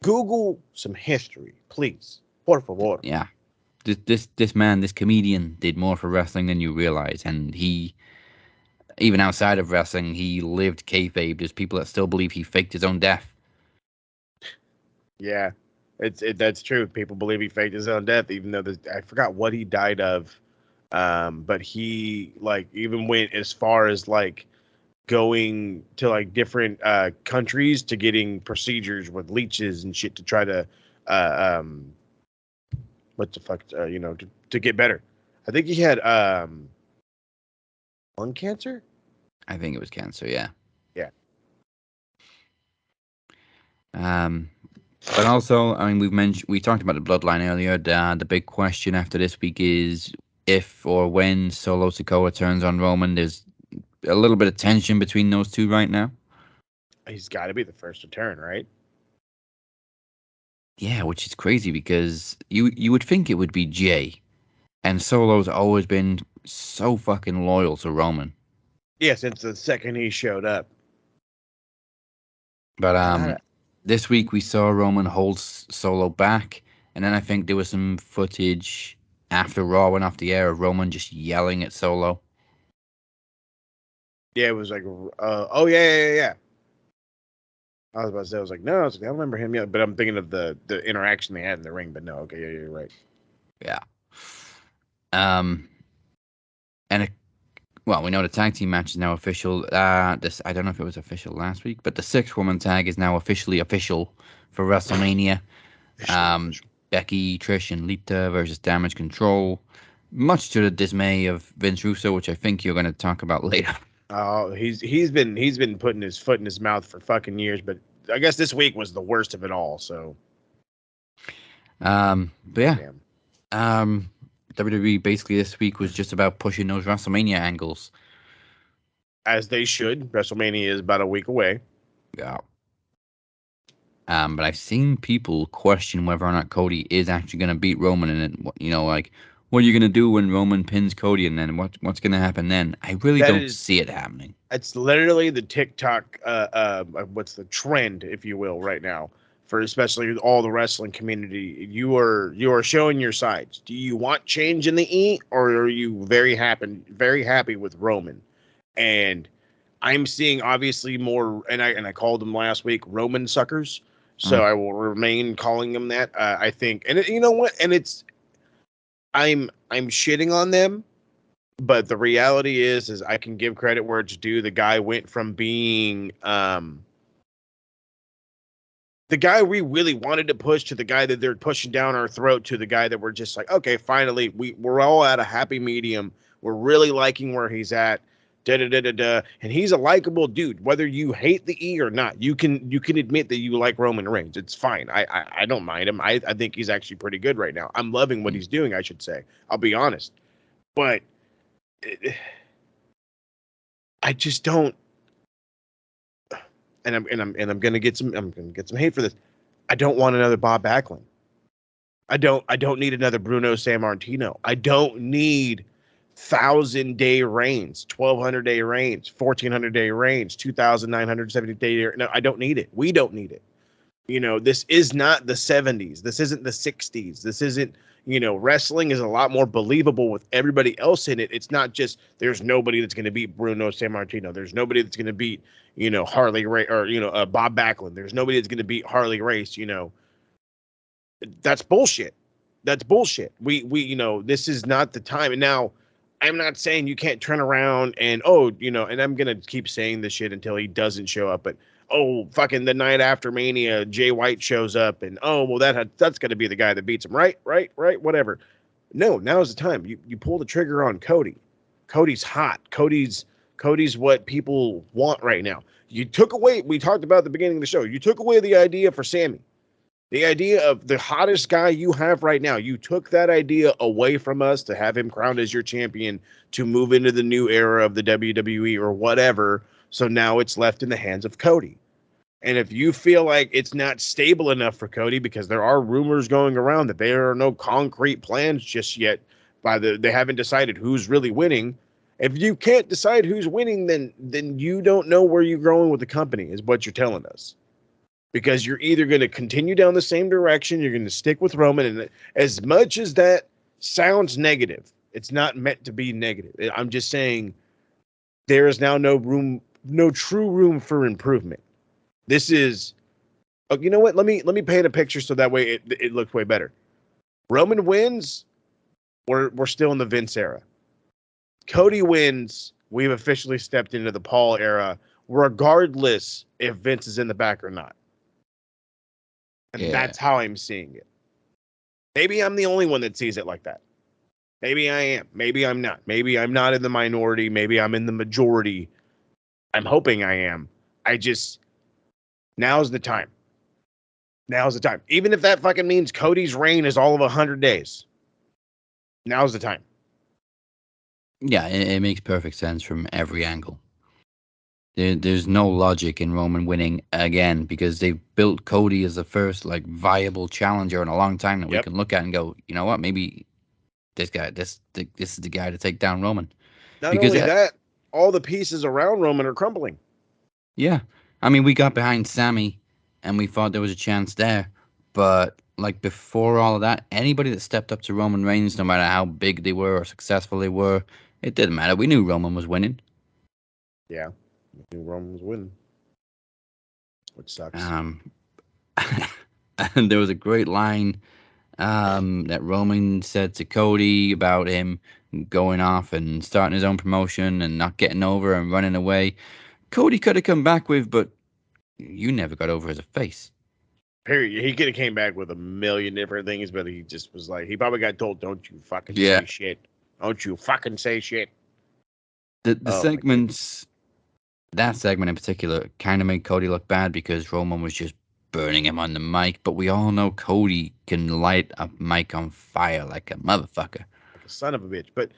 Google some history, please. Por favor.
yeah. This man, this comedian, did more for wrestling than you realize, and he, even outside of wrestling, he lived kayfabe. There's people that still believe he faked his own death.
Yeah, that's true. People believe he faked his own death, even though I forgot what he died of. But he like even went as far as like going to like different countries to getting procedures with leeches and shit to try to what the fuck to get better. I think he had lung cancer.
I think it was cancer, yeah.
Yeah.
But also, I mean, we talked about the bloodline earlier. The big question after this week is if or when Solo Sikoa turns on Roman. There's a little bit of tension between those two right now.
He's got to be the first to turn, right?
Yeah, which is crazy because you would think it would be Jay, and Solo's always been so fucking loyal to Roman.
Yeah, since the second he showed up.
But this week we saw Roman hold Solo back, and then I think there was some footage after Raw went off the air of Roman just yelling at Solo.
Yeah, it was like, oh yeah. I was about to say, I don't remember him yet, but I'm thinking of the interaction they had in the ring. But no, okay, yeah, you're right.
Yeah. Well, we know the tag team match is now official. I don't know if it was official last week, but the 6-woman tag is now officially official for WrestleMania. Becky, Trish, and Lita versus Damage Control. Much to the dismay of Vince Russo, which I think you're going to talk about later.
Oh, he's been putting his foot in his mouth for fucking years, but I guess this week was the worst of it all. So,
but yeah, WWE basically this week was just about pushing those WrestleMania angles,
as they should. WrestleMania is about a week away.
Yeah. But I've seen people question whether or not Cody is actually going to beat Roman, and like, what are you going to do when Roman pins Cody, and then what's going to happen then? I really don't see it happening.
It's literally the TikTok, what's the trend, if you will, right now for especially all the wrestling community. You are showing your sides. Do you want change in the E, or are you very happy with Roman? And I'm seeing obviously more, and I called them last week Roman suckers. So I will remain calling them that. I think, and you know what? And I'm shitting on them, but the reality is I can give credit where it's due. The guy went from being the guy we really wanted to push to the guy that they're pushing down our throat to the guy that we're just like, okay, finally we're all at a happy medium. We're really liking where he's at. And he's a likable dude, whether you hate the E or not. You can admit that you like Roman Reigns. It's fine. I don't mind him. I think he's actually pretty good right now. I'm loving what he's doing, I should say. I'll be honest. But I just don't, and I'm gonna get some hate for this. I don't want another Bob Backlund. I don't need another Bruno Sammartino. I don't need 1,000-day reigns, 1,200-day reigns, 1,400-day reigns, 2,970-day. No, I don't need it. We don't need it. This is not the 70s. This isn't the 60s. This isn't, wrestling is a lot more believable with everybody else in it. It's not just there's nobody that's going to beat Bruno Sammartino. There's nobody that's going to beat, Harley Race or, Bob Backlund. There's nobody that's going to beat Harley Race. That's bullshit. That's bullshit. We this is not the time. And now, I'm not saying you can't turn around and, and I'm going to keep saying this shit until he doesn't show up, but, fucking the night after Mania, Jay White shows up and, that's going to be the guy that beats him. Right, whatever. No, now's the time. You pull the trigger on Cody. Cody's hot. Cody's what people want right now. You took away, we talked about at the beginning of the show, you took away the idea for Sami. The idea of the hottest guy you have right now, you took that idea away from us to have him crowned as your champion to move into the new era of the WWE or whatever. So now it's left in the hands of Cody. And if you feel like it's not stable enough for Cody, because there are rumors going around that there are no concrete plans just yet, they haven't decided who's really winning. If you can't decide who's winning, then you don't know where you're going with the company, is what you're telling us. Because you're either going to continue down the same direction, you're going to stick with Roman, and as much as that sounds negative, it's not meant to be negative. I'm just saying there is now no true room for improvement. This is, you know what? Let me paint a picture so that way it looks way better. Roman wins, we're still in the Vince era. Cody wins, we've officially stepped into the Paul era, regardless if Vince is in the back or not. And that's how I'm seeing it. Maybe I'm the only one that sees it like that. Maybe I am. Maybe I'm not. Maybe I'm not in the minority. Maybe I'm in the majority. I'm hoping I am. Now's the time. Now's the time. Even if that fucking means Cody's reign is all of 100 days. Now's the time.
Yeah, it makes perfect sense from every angle. There's no logic in Roman winning again, because they've built Cody as the first viable challenger in a long time that we can look at and go, you know what, maybe this is the guy to take down Roman.
Not only that, all the pieces around Roman are crumbling.
Yeah. I mean, we got behind Sami and we thought there was a chance there. But before all of that, anybody that stepped up to Roman Reigns, no matter how big they were or successful they were, it didn't matter. We knew Roman was winning.
Yeah. We knew Roman was winning. Which sucks.
And there was a great line that Roman said to Cody about him going off and starting his own promotion and not getting over and running away. Cody could have come back with, but you never got over as a face.
Period. He could have came back with a million different things, but he just was he probably got told, don't you fucking say shit. Don't you fucking say shit.
The segments, that segment in particular, kind of made Cody look bad because Roman was just burning him on the mic, but we all know Cody can light a mic on fire like a motherfucker.
Like a son of a bitch. But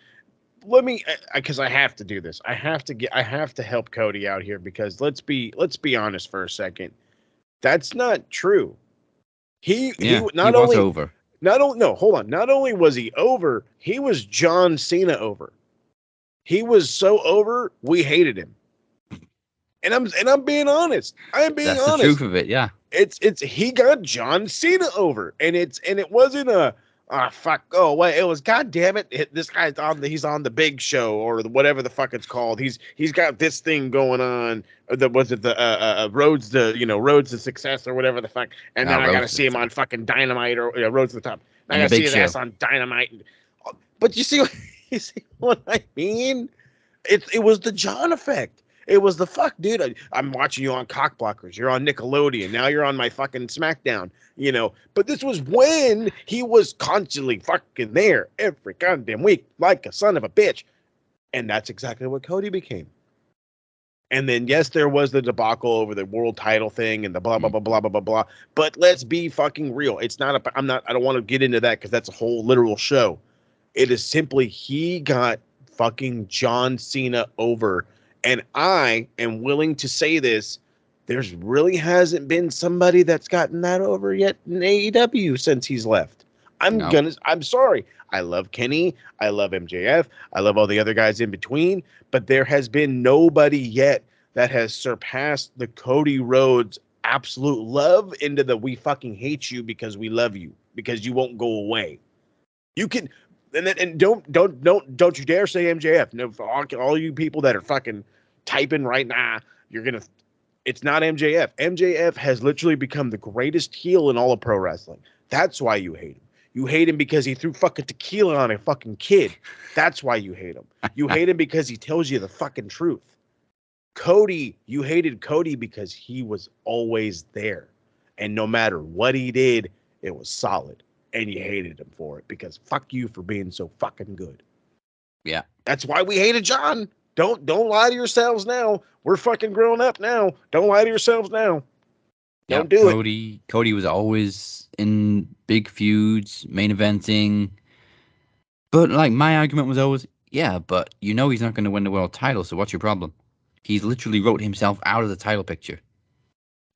let me, because I have to do this. I have to help Cody out here, because let's be honest for a second. That's not true. He was over. Not only was he over, he was John Cena over. He was so over, we hated him. And I'm being honest.
That's the truth of it, yeah.
He got John Cena over, and it wasn't a it was, God damn it, this guy's he's on the Big Show or whatever the fuck it's called. He's got this thing going on. Roads to Success or whatever the fuck, and then I gotta see him on fucking Dynamite or Roads to the Top. I gotta see his ass on Dynamite. But you see what I mean? It was the John effect. It was the fuck, dude. I'm watching you on Cockblockers. You're on Nickelodeon. Now you're on my fucking SmackDown, But this was when he was constantly fucking there every goddamn week like a son of a bitch. And that's exactly what Cody became. And then, yes, there was the debacle over the world title thing and the blah, blah, blah, blah, blah, blah, blah. But let's be fucking real. I don't want to get into that because that's a whole literal show. It is simply he got fucking John Cena over. And I am willing to say this, there's really hasn't been somebody that's gotten that over yet in AEW since he's left. I'm sorry. I love Kenny. I love MJF. I love all the other guys in between, but there has been nobody yet that has surpassed the Cody Rhodes absolute love into the we fucking hate you because we love you, because you won't go away. You can, and don't you dare say MJF. No, for all you people that are fucking typing right now, it's not MJF. MJF has literally become the greatest heel in all of pro wrestling. That's why you hate him. You hate him because he threw fucking tequila on a fucking kid. That's why you hate him. You hate him because he tells you the fucking truth. Cody, you hated Cody because he was always there. And no matter what he did, it was solid. And you hated him for it because fuck you for being so fucking good.
Yeah.
That's why we hated John. Don't lie to yourselves now. We're fucking grown up now. Don't lie to yourselves now. Don't do it.
Cody was always in big feuds, main eventing. But my argument was always, yeah, but he's not going to win the world title, so what's your problem? He's literally wrote himself out of the title picture.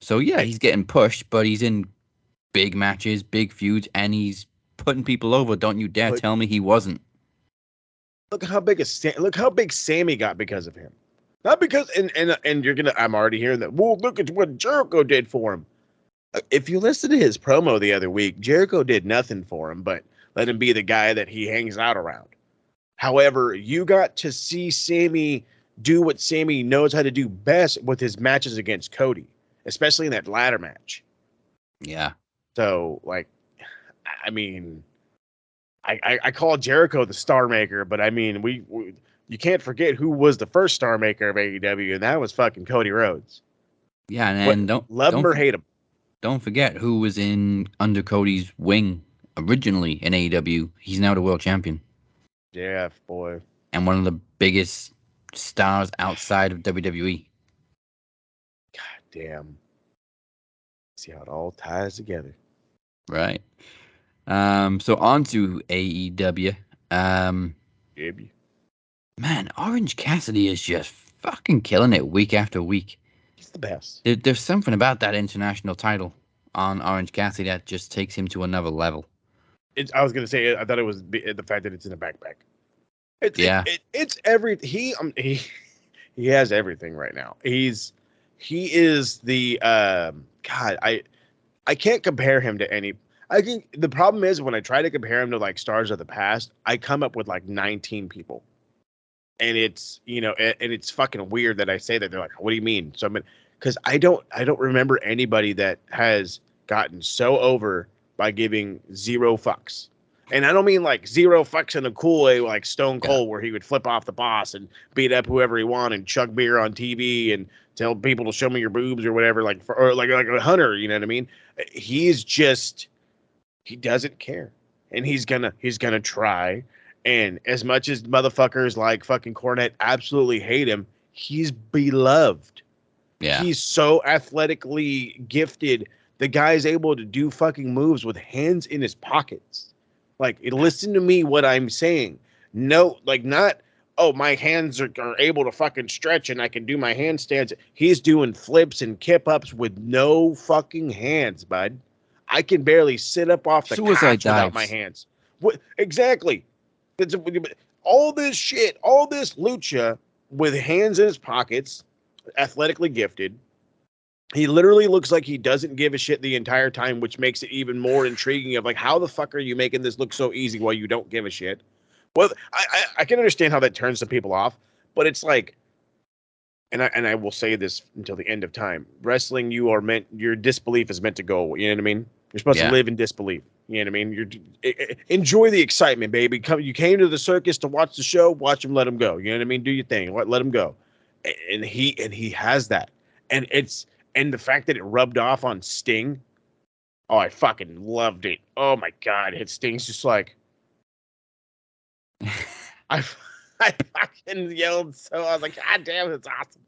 So yeah, he's getting pushed, but he's in big matches, big feuds, and he's putting people over. Don't you dare tell me he wasn't.
Look how big Sammy got because of him. Not because and you're gonna. I'm already hearing that. Well, look at what Jericho did for him. If you listen to his promo the other week, Jericho did nothing for him, but let him be the guy that he hangs out around. However, you got to see Sammy do what Sammy knows how to do best with his matches against Cody, especially in that ladder match.
Yeah.
So, like, I mean, I call Jericho the star maker, but I mean, we you can't forget who was the first star maker of AEW, and that was fucking Cody Rhodes.
Yeah, and don't
love him or hate him.
Don't forget who was in under Cody's wing originally in AEW. He's now the world champion.
Yeah, boy.
And one of the biggest stars outside of WWE.
God damn. See how it all ties together.
Right. So on to AEW. Man, Orange Cassidy is just fucking killing it week after week.
He's the best.
There's something about that international title on Orange Cassidy that just takes him to another level.
I was gonna say, I thought it was the fact that it's in a backpack. It's every he has everything right now. He is the God. I can't compare him to any. I think the problem is when I try to compare him to like stars of the past, I come up with like 19 people, and it's and it's fucking weird that I say that. They're like, "What do you mean?" So I mean, because I don't remember anybody that has gotten so over by giving zero fucks. And I don't mean like zero fucks in a cool way, like Stone Cold, where he would flip off the boss and beat up whoever he wanted, and chug beer on TV and tell people to show me your boobs or whatever, or like a Hunter. You know what I mean? He doesn't care, and he's gonna try. And as much as motherfuckers like fucking Cornette absolutely hate him, he's beloved.
Yeah,
he's so athletically gifted. The guy's able to do fucking moves with hands in his pockets. Like, listen to me, what I'm saying. No, like not, oh, my hands are able to fucking stretch and I can do my handstands. He's doing flips and kip ups with no fucking hands, bud. I can barely sit up off the couch without my hands. What exactly? All this shit, all this lucha with hands in his pockets, athletically gifted. He literally looks like he doesn't give a shit the entire time, which makes it even more intriguing of like, how the fuck are you making this look so easy while you don't give a shit? Well, I can understand how that turns some people off, but it's like, and I will say this until the end of time. Wrestling, your disbelief is meant to go away. You know what I mean? You're supposed to live in disbelief. You know what I mean? Enjoy the excitement, baby. You came to the circus to watch the show. Watch him, let him go. You know what I mean? Do your thing. Let him go. And he has that. And the fact that it rubbed off on Sting, oh, I fucking loved it. Oh my God, Sting's just like, I fucking yelled so. I was like, God damn, it's awesome.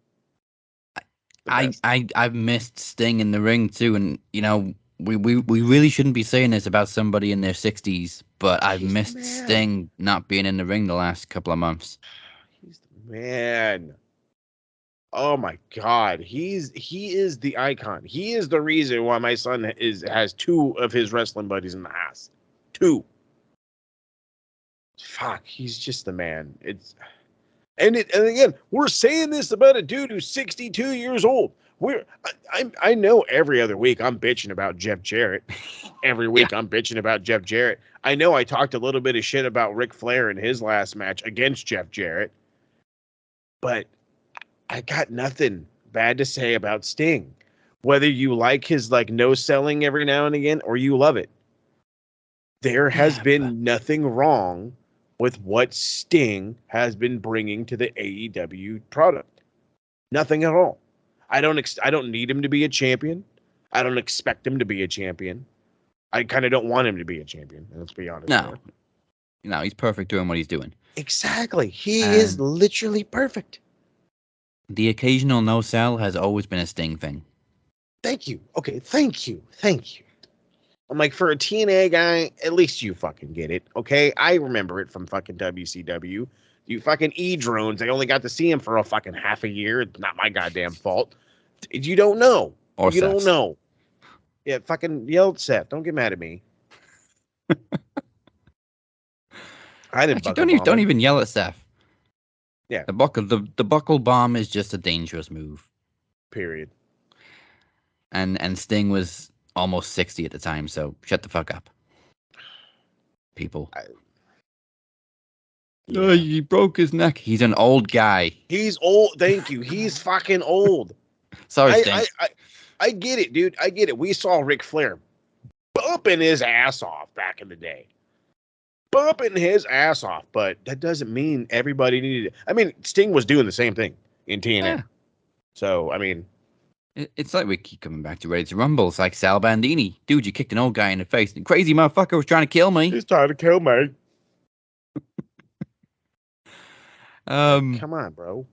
I've missed Sting in the ring too, and we really shouldn't be saying this about somebody in their 60s, but I've missed Sting not being in the ring the last couple of months.
He's the man. Oh my God, he is the icon. He is the reason why my son has two of his wrestling buddies in the house. Two. Fuck, he's just the man. And again, we're saying this about a dude who's 62 years old. I know every other week I'm bitching about Jeff Jarrett. Every week I'm bitching about Jeff Jarrett. I know I talked a little bit of shit about Ric Flair in his last match against Jeff Jarrett, but I got nothing bad to say about Sting. Whether you like his like no selling every now and again or you love it, there has been nothing wrong with what Sting has been bringing to the AEW product. Nothing at all. I don't need him to be a champion. I don't expect him to be a champion. I kind of don't want him to be a champion. Let's be honest.
No, he's perfect doing what he's doing.
Exactly. He is literally perfect.
The occasional no sell has always been a Sting thing.
Thank you. Okay, thank you. I'm like, for a TNA guy, at least you fucking get it, okay? I remember it from fucking WCW. You fucking E-drones, I only got to see him for a fucking half a year. It's not my goddamn fault. You don't know.
Or
you don't
Seth's.
know. Yeah, fucking yelled Seth. Don't get mad at me. I didn't
Actually,
buckle bomb
don't
him.
even yell at Seth.
Yeah.
The buckle bomb is just a dangerous move.
Period.
And Sting was almost 60 at the time, so shut the fuck up. People.
Yeah.
He broke his neck. He's an old guy.
He's old. Thank you. He's fucking old.
Sorry, Sting.
I get it, dude. I get it. We saw Ric Flair bumping his ass off back in the day. Bumping his ass off, but that doesn't mean everybody needed it. I mean, Sting was doing the same thing in TNA.
Yeah.
So, I mean,
It's like we keep coming back to Ready to Rumble. It's like Sal Bandini. Dude, you kicked an old guy in the face. The crazy motherfucker was trying to kill me.
he's trying to kill me.
Come
on, bro.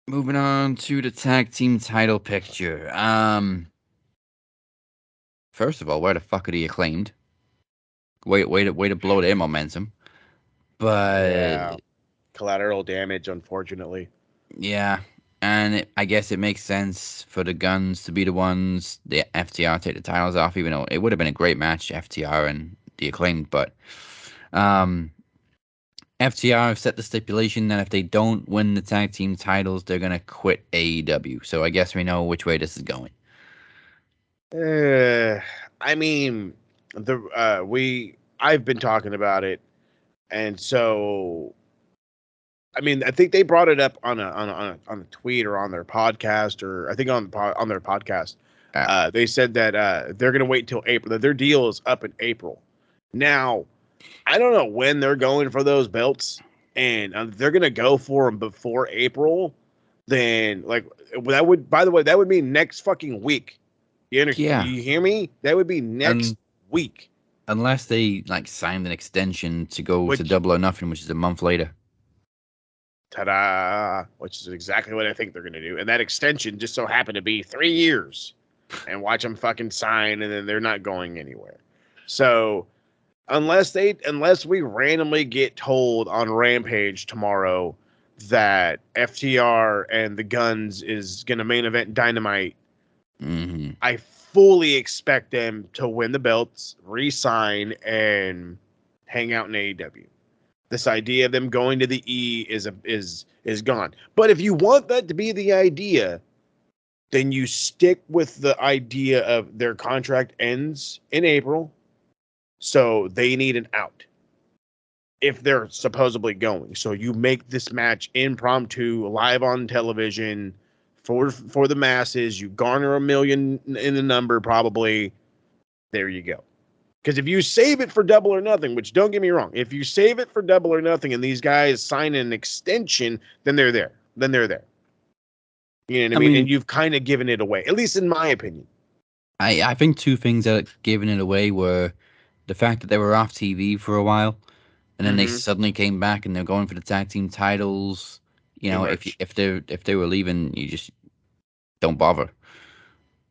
Moving on to the tag team title picture. First of all, where the fuck are the Acclaimed? Way to blow their momentum. But
Collateral damage, unfortunately.
yeah, and I guess it makes sense for the Guns to be the ones the FTR take the titles off, even though it would have been a great match, FTR and the Acclaimed. But FTR have set the stipulation that if they don't win the tag team titles, they're gonna quit AEW. So I guess we know which way this is going.
I mean, I've been talking about it, and so I mean, I think they brought it up on a tweet or on their podcast, or I think on their podcast. They said that they're gonna wait until April. That their deal is up in April. Now, I don't know when they're going for those belts, and they're gonna go for them before April. Then, like, that would, by the way, that would mean next fucking week. You hear me? That would be next week.
Unless they like signed an extension to go to Double or Nothing, which is a month later.
Ta-da! Which is exactly what I think they're gonna do. And that extension just so happened to be 3 years. And watch them fucking sign, and then they're not going anywhere. So unless we randomly get told on Rampage tomorrow that FTR and the Guns is gonna main event Dynamite, I fully expect them to win the belts, re-sign, and hang out in AEW. This idea of them going to the E is gone. But if you want that to be the idea, then you stick with the idea of their contract ends in April, so they need an out if they're supposedly going. So you make this match impromptu, live on television for the masses. You garner $1 million in the number, probably. There you go. Because if you save it for Double or Nothing, which don't get me wrong, if you save it for Double or Nothing and these guys sign an extension, then they're there. You know what I mean? And you've kind of given it away, at least in my opinion.
I think two things that given it away were the fact that they were off TV for a while, and then they suddenly came back and they're going for the tag team titles. You know, if they were leaving, you just don't bother.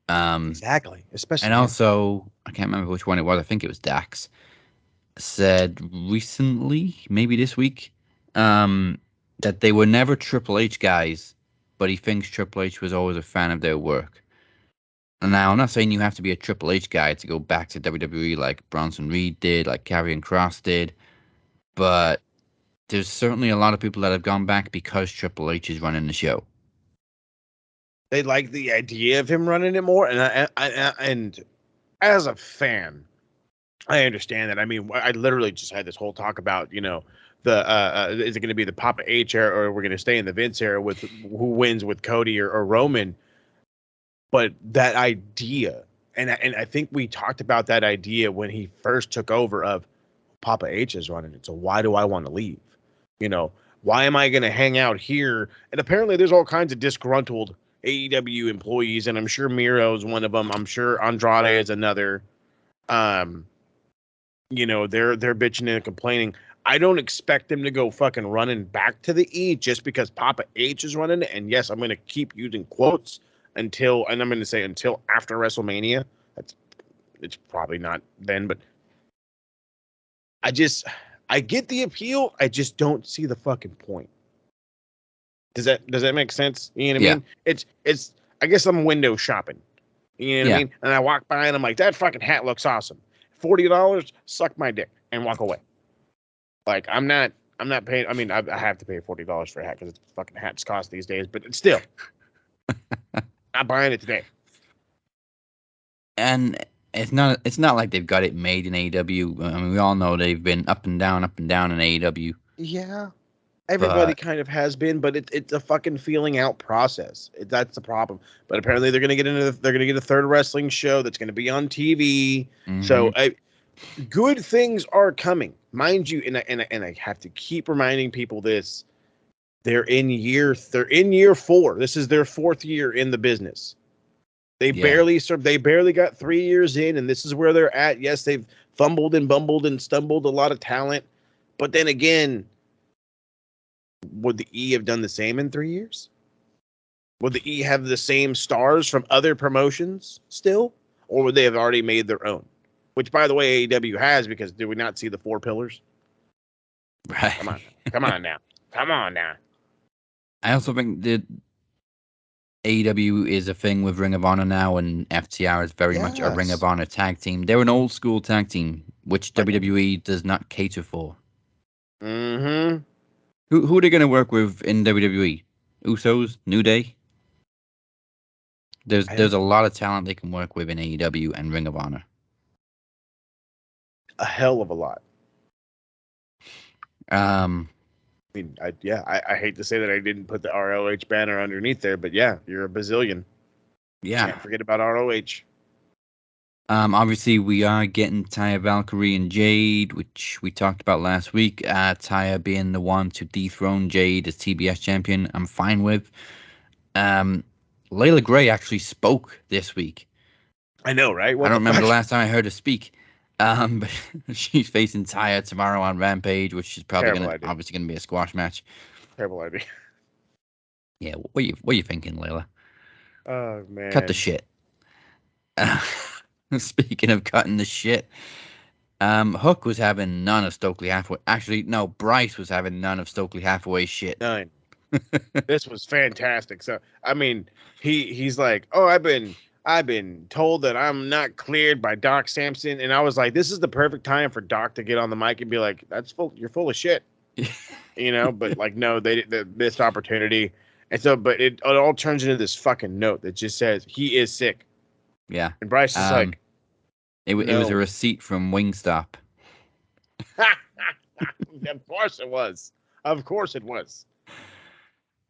Exactly. Especially,
and also, I can't remember which one it was. I think it was Dax said recently, maybe this week, that they were never Triple H guys, but he thinks Triple H was always a fan of their work. And now, I'm not saying you have to be a Triple H guy to go back to WWE like Bronson Reed did, like Karrion Kross did, but there's certainly a lot of people that have gone back because Triple H is running the show.
They like the idea of him running it more, and and as a fan, I understand that. I mean, I literally just had this whole talk about, is it going to be the Papa H era, or we're going to stay in the Vince era with who wins with Cody or Roman? But that idea, and I think we talked about that idea when he first took over of Papa H is running it. So why do I want to leave? Why am I going to hang out here? And apparently there's all kinds of disgruntled AEW employees, and I'm sure Miro is one of them. I'm sure Andrade is another. They're bitching and complaining. I don't expect them to go fucking running back to the E just because Papa H is running it. And yes, I'm going to keep using quotes until after WrestleMania. It's probably not then, but I get the appeal. I just don't see the fucking point. Does that make sense? You know what I
Yeah.
mean? It's I guess I'm window shopping. You know what I mean? And I walk by and I'm like, that fucking hat looks awesome. $40, suck my dick and walk away. Like I'm not paying. I mean, I have to pay $40 for a hat because it's fucking hats cost these days. But it's still not buying it today.
And it's not like they've got it made in AEW. I mean, we all know they've been up and down in AEW.
Yeah, everybody kind of has been, but it's a fucking feeling out process. That's the problem. But apparently they're gonna get a third wrestling show that's gonna be on TV. So good things are coming, mind you. And I have to keep reminding people this. They're in year 4. This is their 4th year in the business. They barely got 3 years in, and this is where they're at. Yes, they've fumbled and bumbled and stumbled a lot of talent, but then again, would the E have done the same in 3 years? Would the E have the same stars from other promotions still, or would they have already made their own? Which, by the way, AEW has, because did we not see the 4 pillars?
Right.
Come on now.
I also think that AEW is a thing with Ring of Honor now, and FTR is very much a Ring of Honor tag team. They're an old school tag team, which WWE does not cater for.
Mm-hmm.
Who are they going to work with in WWE? Usos? New Day? There's a lot of talent they can work with in AEW and Ring of Honor.
A hell of a lot. I mean, I hate to say that I didn't put the ROH banner underneath there, but yeah, you're a bazillion.
Yeah.
Can't forget about ROH.
Obviously, we are getting Taya Valkyrie and Jade, which we talked about last week. Taya being the one to dethrone Jade as TBS champion, I'm fine with. Layla Gray actually spoke this week.
I know, right?
I don't remember the last time I heard her speak. But she's facing Taya tomorrow on Rampage, which is probably obviously going to be a squash match.
Terrible idea.
Yeah, what are you thinking, Layla?
Oh man,
cut the shit. Speaking of cutting the shit, Hook was having none of Stokely Hathaway. Actually, no, Bryce was having none of Stokely Hathaway's shit.
None. This was fantastic. So I mean, he's like, oh, I've been told that I'm not cleared by Doc Samson, and I was like, this is the perfect time for Doc to get on the mic and be like, you're full of shit, you know. But like, no, they missed opportunity, and so, but it all turns into this fucking note that just says he is sick.
Yeah,
and Bryce is like,
it was a receipt from Wingstop.
Of course it was. Of course it was.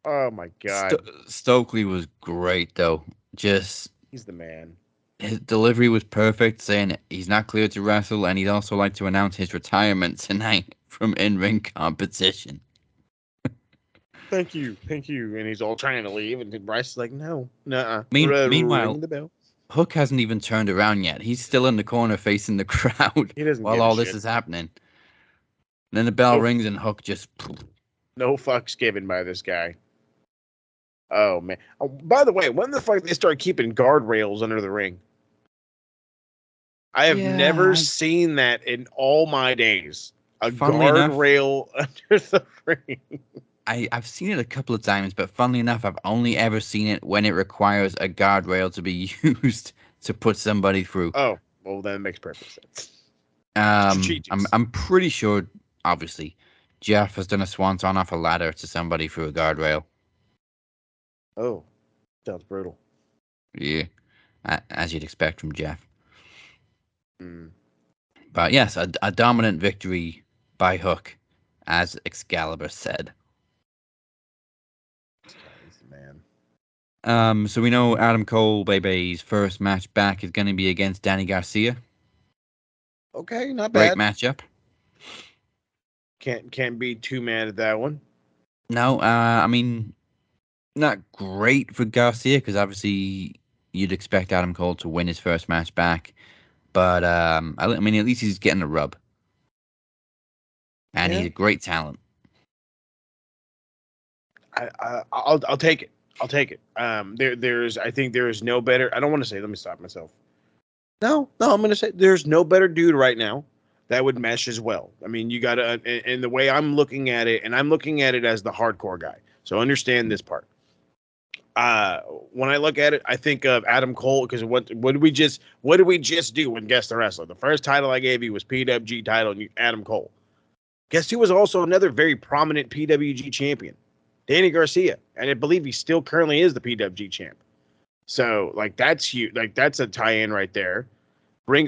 Oh my god,
Stokely was great though. Just.
He's the man.
His delivery was perfect, saying he's not cleared to wrestle, and he'd also like to announce his retirement tonight from in-ring competition.
Thank you. And he's all trying to leave, and Bryce is like, no, nuh-uh.
Meanwhile,
ring the bell.
Hook hasn't even turned around yet. He's still in the corner facing the crowd while all this is happening. And then the bell rings, and Hook just...
No fucks given by this guy. Oh, man. Oh, by the way, when the fuck they start keeping guardrails under the ring? I have never seen that in all my days. A guardrail under the ring.
I've seen it a couple of times, but funnily enough, I've only ever seen it when it requires a guardrail to be used to put somebody through.
Oh, well, that makes perfect sense.
I'm pretty sure, obviously, Jeff has done a swanton off a ladder to somebody through a guardrail.
Oh, sounds brutal.
Yeah, as you'd expect from Jeff.
Mm.
But yes, a dominant victory by Hook, as Excalibur said.
He's the man.
So we know Adam Cole, Bebe's first match back is going to be against Danny Garcia.
Okay, not bad.
Great matchup.
Can't be too mad at that one.
No, I mean, not great for Garcia, because obviously you'd expect Adam Cole to win his first match back. But, I mean, at least he's getting a rub. And he's a great talent.
I'll take it. I'll take it. I think there is no better. I don't want to say. Let me stop myself. No. I'm going to say there's no better dude right now that would mesh as well. I mean, you got to. And the way I'm looking at it, and I'm looking at it as the hardcore guy. So understand this part. When I look at it, I think of Adam Cole because what did we just do when Guess the Wrestler? The first title I gave you was PWG title and Adam Cole. Guess who was also another very prominent PWG champion? Danny Garcia, and I believe he still currently is the PWG champ. So like that's huge. Like that's a tie-in right there.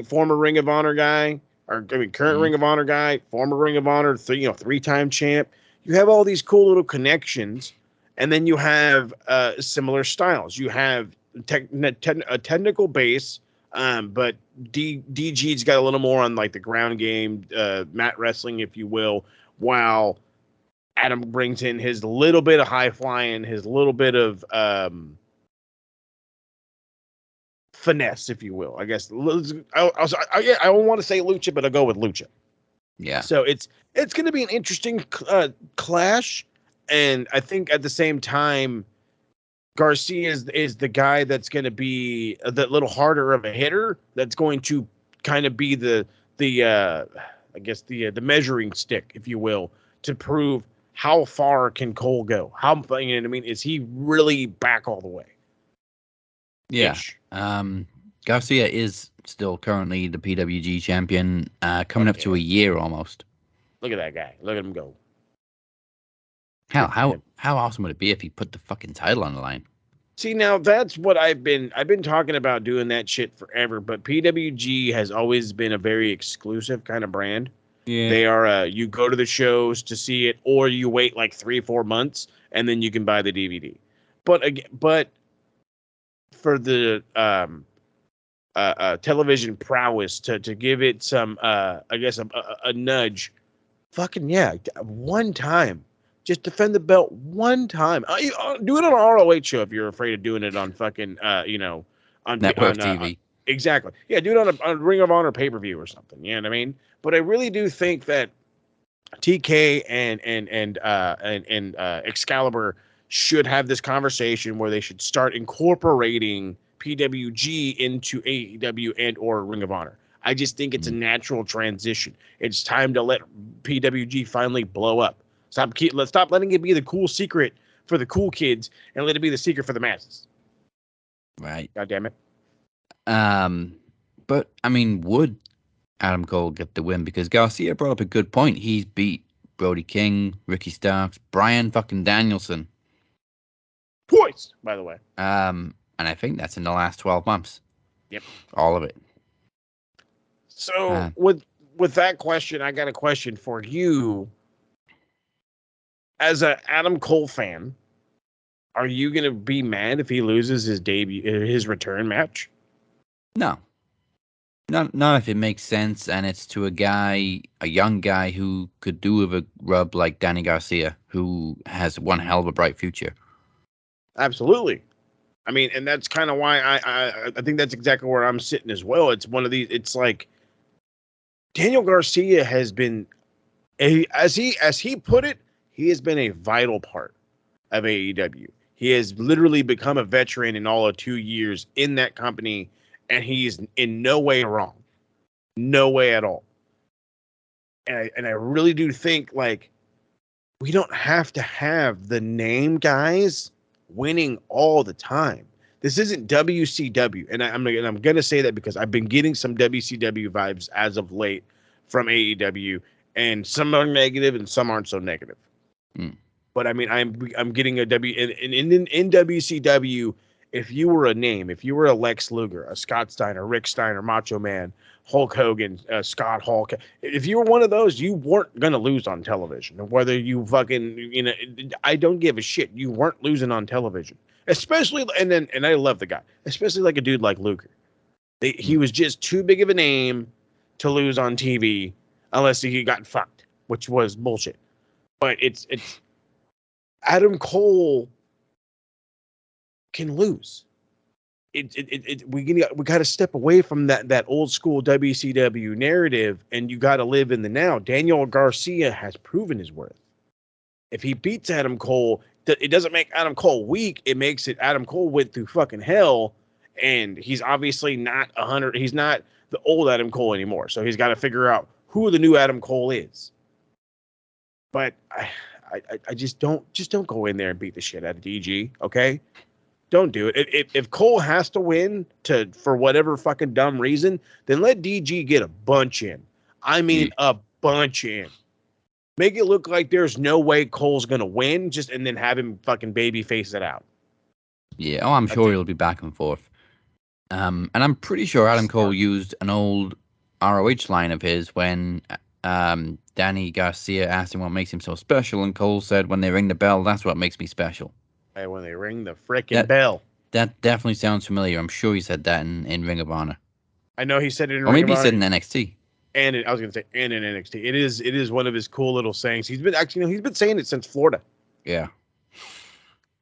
Former Ring of Honor guy, current Ring of Honor guy, former Ring of Honor, three-time champ. You have all these cool little connections. And then you have similar styles. You have a technical base, but DG's got a little more on like the ground game, mat wrestling, if you will, while Adam brings in his little bit of high flying, his little bit of finesse, if you will. I guess I don't want to say lucha, but I'll go with lucha.
Yeah.
So it's going to be an interesting clash. And I think at the same time, Garcia is the guy that's going to be that little harder of a hitter. That's going to kind of be the measuring stick, if you will, to prove how far can Cole go. How, you know what I mean? Is he really back all the way?
Yeah.
Ish.
Garcia is still currently the PWG champion, coming up to a year almost.
Look at that guy. Look at him go.
How awesome would it be if he put the fucking title on the line?
See, now that's what I've been talking about doing that shit forever, but PWG has always been a very exclusive kind of brand.
Yeah.
They are you go to the shows to see it, or you wait like 3-4 months and then you can buy the DVD. But for the television prowess to give it some a nudge, fucking yeah, one time. Just defend the belt one time. Do it on an ROH show if you're afraid of doing it on fucking, on
Network TV.
Exactly. Yeah, do it on a Ring of Honor pay-per-view or something. You know what I mean? But I really do think that TK and Excalibur should have this conversation where they should start incorporating PWG into AEW and or Ring of Honor. I just think it's a natural transition. It's time to let PWG finally blow up. Let's stop letting it be the cool secret for the cool kids and let it be the secret for the masses.
Right.
God damn it.
But I mean, would Adam Cole get the win? Because Garcia brought up a good point. He's beat Brody King, Ricky Starks, Bryan fucking Danielson.
Twice, by the way.
And I think that's in the last 12 months.
Yep.
All of it.
So with that question, I got a question for you. As an Adam Cole fan, are you going to be mad if he loses his return match?
No. Not if it makes sense and it's to a young guy who could do with a rub like Danny Garcia, who has one hell of a bright future.
Absolutely. I mean, and that's kind of why I think that's exactly where I'm sitting as well. It's one of these. It's like Daniel Garcia has been, as he put it, he has been a vital part of AEW. He has literally become a veteran in all of 2 years in that company, and he's in no way wrong. No way at all. And I really do think, like, we don't have to have the name guys winning all the time. This isn't WCW. And I'm going to say that because I've been getting some WCW vibes as of late from AEW, and some are negative and some aren't so negative. But I mean, I'm getting a in WCW. If you were a name, if you were a Lex Luger, a Scott Steiner, Rick Steiner, Macho Man, Hulk Hogan, Scott Hall, if you were one of those, you weren't gonna lose on television. Whether you fucking, I don't give a shit. You weren't losing on television, especially and I love the guy, especially like a dude like Luger. He was just too big of a name to lose on TV unless he got fucked, which was bullshit. But it's Adam Cole can lose. We got to step away from that old school WCW narrative, and you got to live in the now. Daniel Garcia has proven his worth. If he beats Adam Cole, it doesn't make Adam Cole weak. It makes it Adam Cole went through fucking hell, and he's obviously not 100. He's not the old Adam Cole anymore. So he's got to figure out who the new Adam Cole is. But I just don't go in there and beat the shit out of DG. Okay, don't do it. If Cole has to win for whatever fucking dumb reason, then let DG get a bunch in. I mean, a bunch in. Make it look like there's no way Cole's gonna win, and then have him fucking baby face it out.
Yeah, I'm sure he'll be back and forth. And I'm pretty sure Adam Cole used an old ROH line of his when Danny Garcia asked him what makes him so special, and Cole said, "When they ring the bell, that's what makes me special."
Hey, when they ring the frickin' bell.
That definitely sounds familiar. I'm sure he said that in Ring of Honor.
I know he said it in
Or
Ring
maybe
of
he said
Honor.
in NXT.
And I was gonna say, and in NXT, it is one of his cool little sayings. He's been saying it since Florida.
Yeah.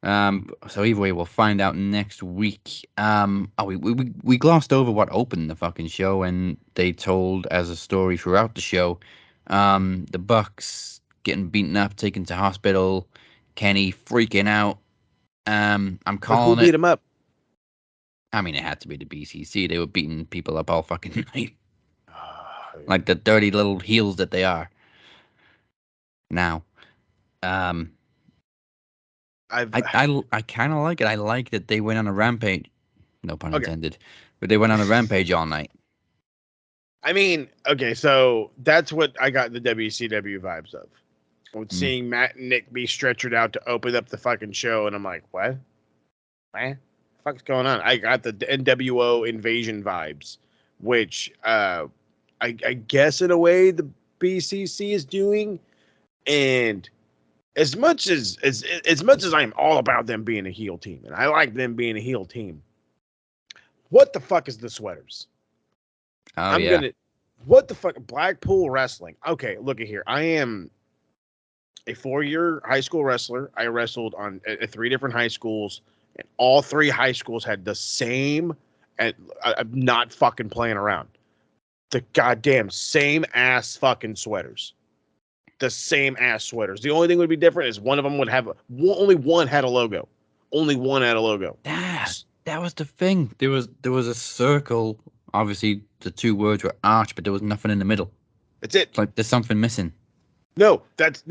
So either way, we'll find out next week. We glossed over what opened the fucking show, and they told as a story throughout the show, the Bucks getting beaten up, taken to hospital, Kenny freaking out. I'm calling
Who beat him up?
I mean, it had to be the BCC. They were beating people up all fucking night. Like the dirty little heels that they are. Now, I kind of like it. I like that they went on a rampage. No pun intended. But they went on a rampage all night.
I mean, okay, so that's what I got the WCW vibes of. With seeing Matt and Nick be stretchered out to open up the fucking show, and I'm like, what? What the fuck's going on? I got the NWO invasion vibes, which I guess in a way the BCC is doing, and as much as I'm all about them being a heel team, and I like them being a heel team, what the fuck is the sweaters? What the fuck? Blackpool Wrestling. Okay, look at here. I am a 4-year high school wrestler. I wrestled at 3 different high schools, and all 3 high schools had the same, and I'm not fucking playing around, the goddamn same ass fucking sweaters. The same ass sweaters. The only thing would be different is one of them would have only one had a logo. Only one had a logo.
That was the thing. There was a circle. Obviously, the 2 words were arch, but there was nothing in the middle.
That's it.
It's like there's something missing.
No, that's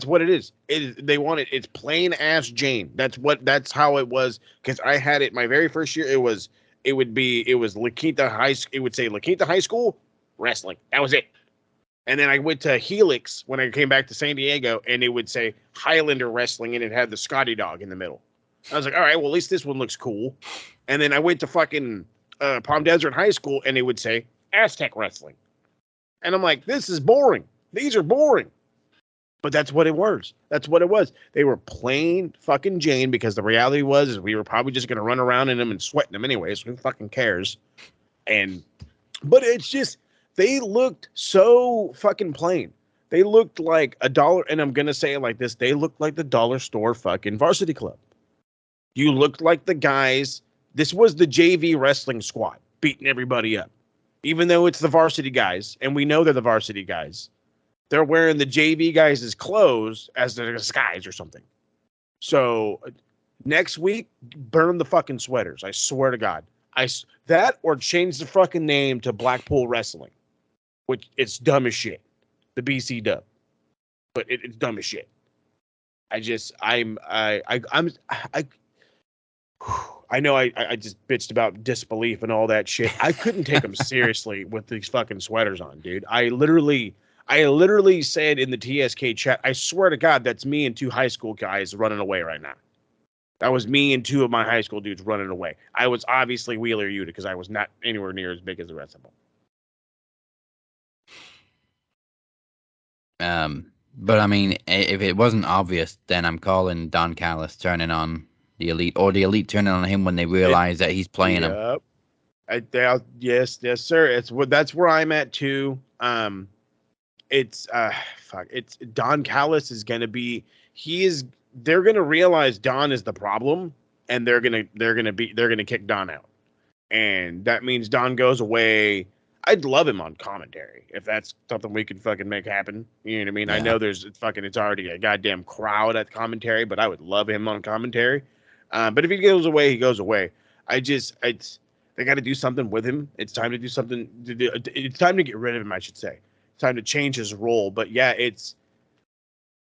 what it is. They want it. It's plain ass Jane. That's how it was. Because I had it my very first year. It was La Quinta High. It would say La Quinta High School Wrestling. That was it. And then I went to Helix when I came back to San Diego, and it would say Highlander Wrestling, and it had the Scotty dog in the middle. I was like, all right, well, at least this one looks cool. And then I went to fucking Palm Desert High School, and it would say Aztec Wrestling. And I'm like, this is boring. These are boring. But that's what it was. That's what it was. They were plain fucking Jane, because the reality was we were probably just going to run around in them and sweating them anyways. Who fucking cares? But it's just, they looked so fucking plain. They looked like a dollar, and I'm going to say it like this. They looked like the dollar store fucking varsity club. You looked like the guys. This was the JV wrestling squad beating everybody up. Even though it's the varsity guys, and we know they're the varsity guys, they're wearing the JV guys' clothes as the disguise or something. So next week, burn the fucking sweaters. I swear to God. That or change the fucking name to Blackpool Wrestling, which it's dumb as shit. The BC dub, but it's dumb as shit. I know I just bitched about disbelief and all that shit. I couldn't take them seriously with these fucking sweaters on, dude. I literally said in the TSK chat, I swear to God, that's me and 2 high school guys running away right now. That was me and 2 of my high school dudes running away. I was obviously Wheeler Yuta because I was not anywhere near as big as the rest of
them. But I mean, if it wasn't obvious, then I'm calling Don Callis turning on the Elite, or the Elite turning on him when they realize that he's playing him.
Yes, sir. That's where I'm at too. It's Don Callis is gonna be. They're gonna realize Don is the problem, and they're gonna kick Don out, and that means Don goes away. I'd love him on commentary if that's something we could fucking make happen. You know what I mean? Yeah. I know it's already a goddamn crowd at commentary, but I would love him on commentary. But if he goes away, he goes away. They got to do something with him. It's time to do something. It's time to get rid of him, I should say. It's time to change his role. But yeah,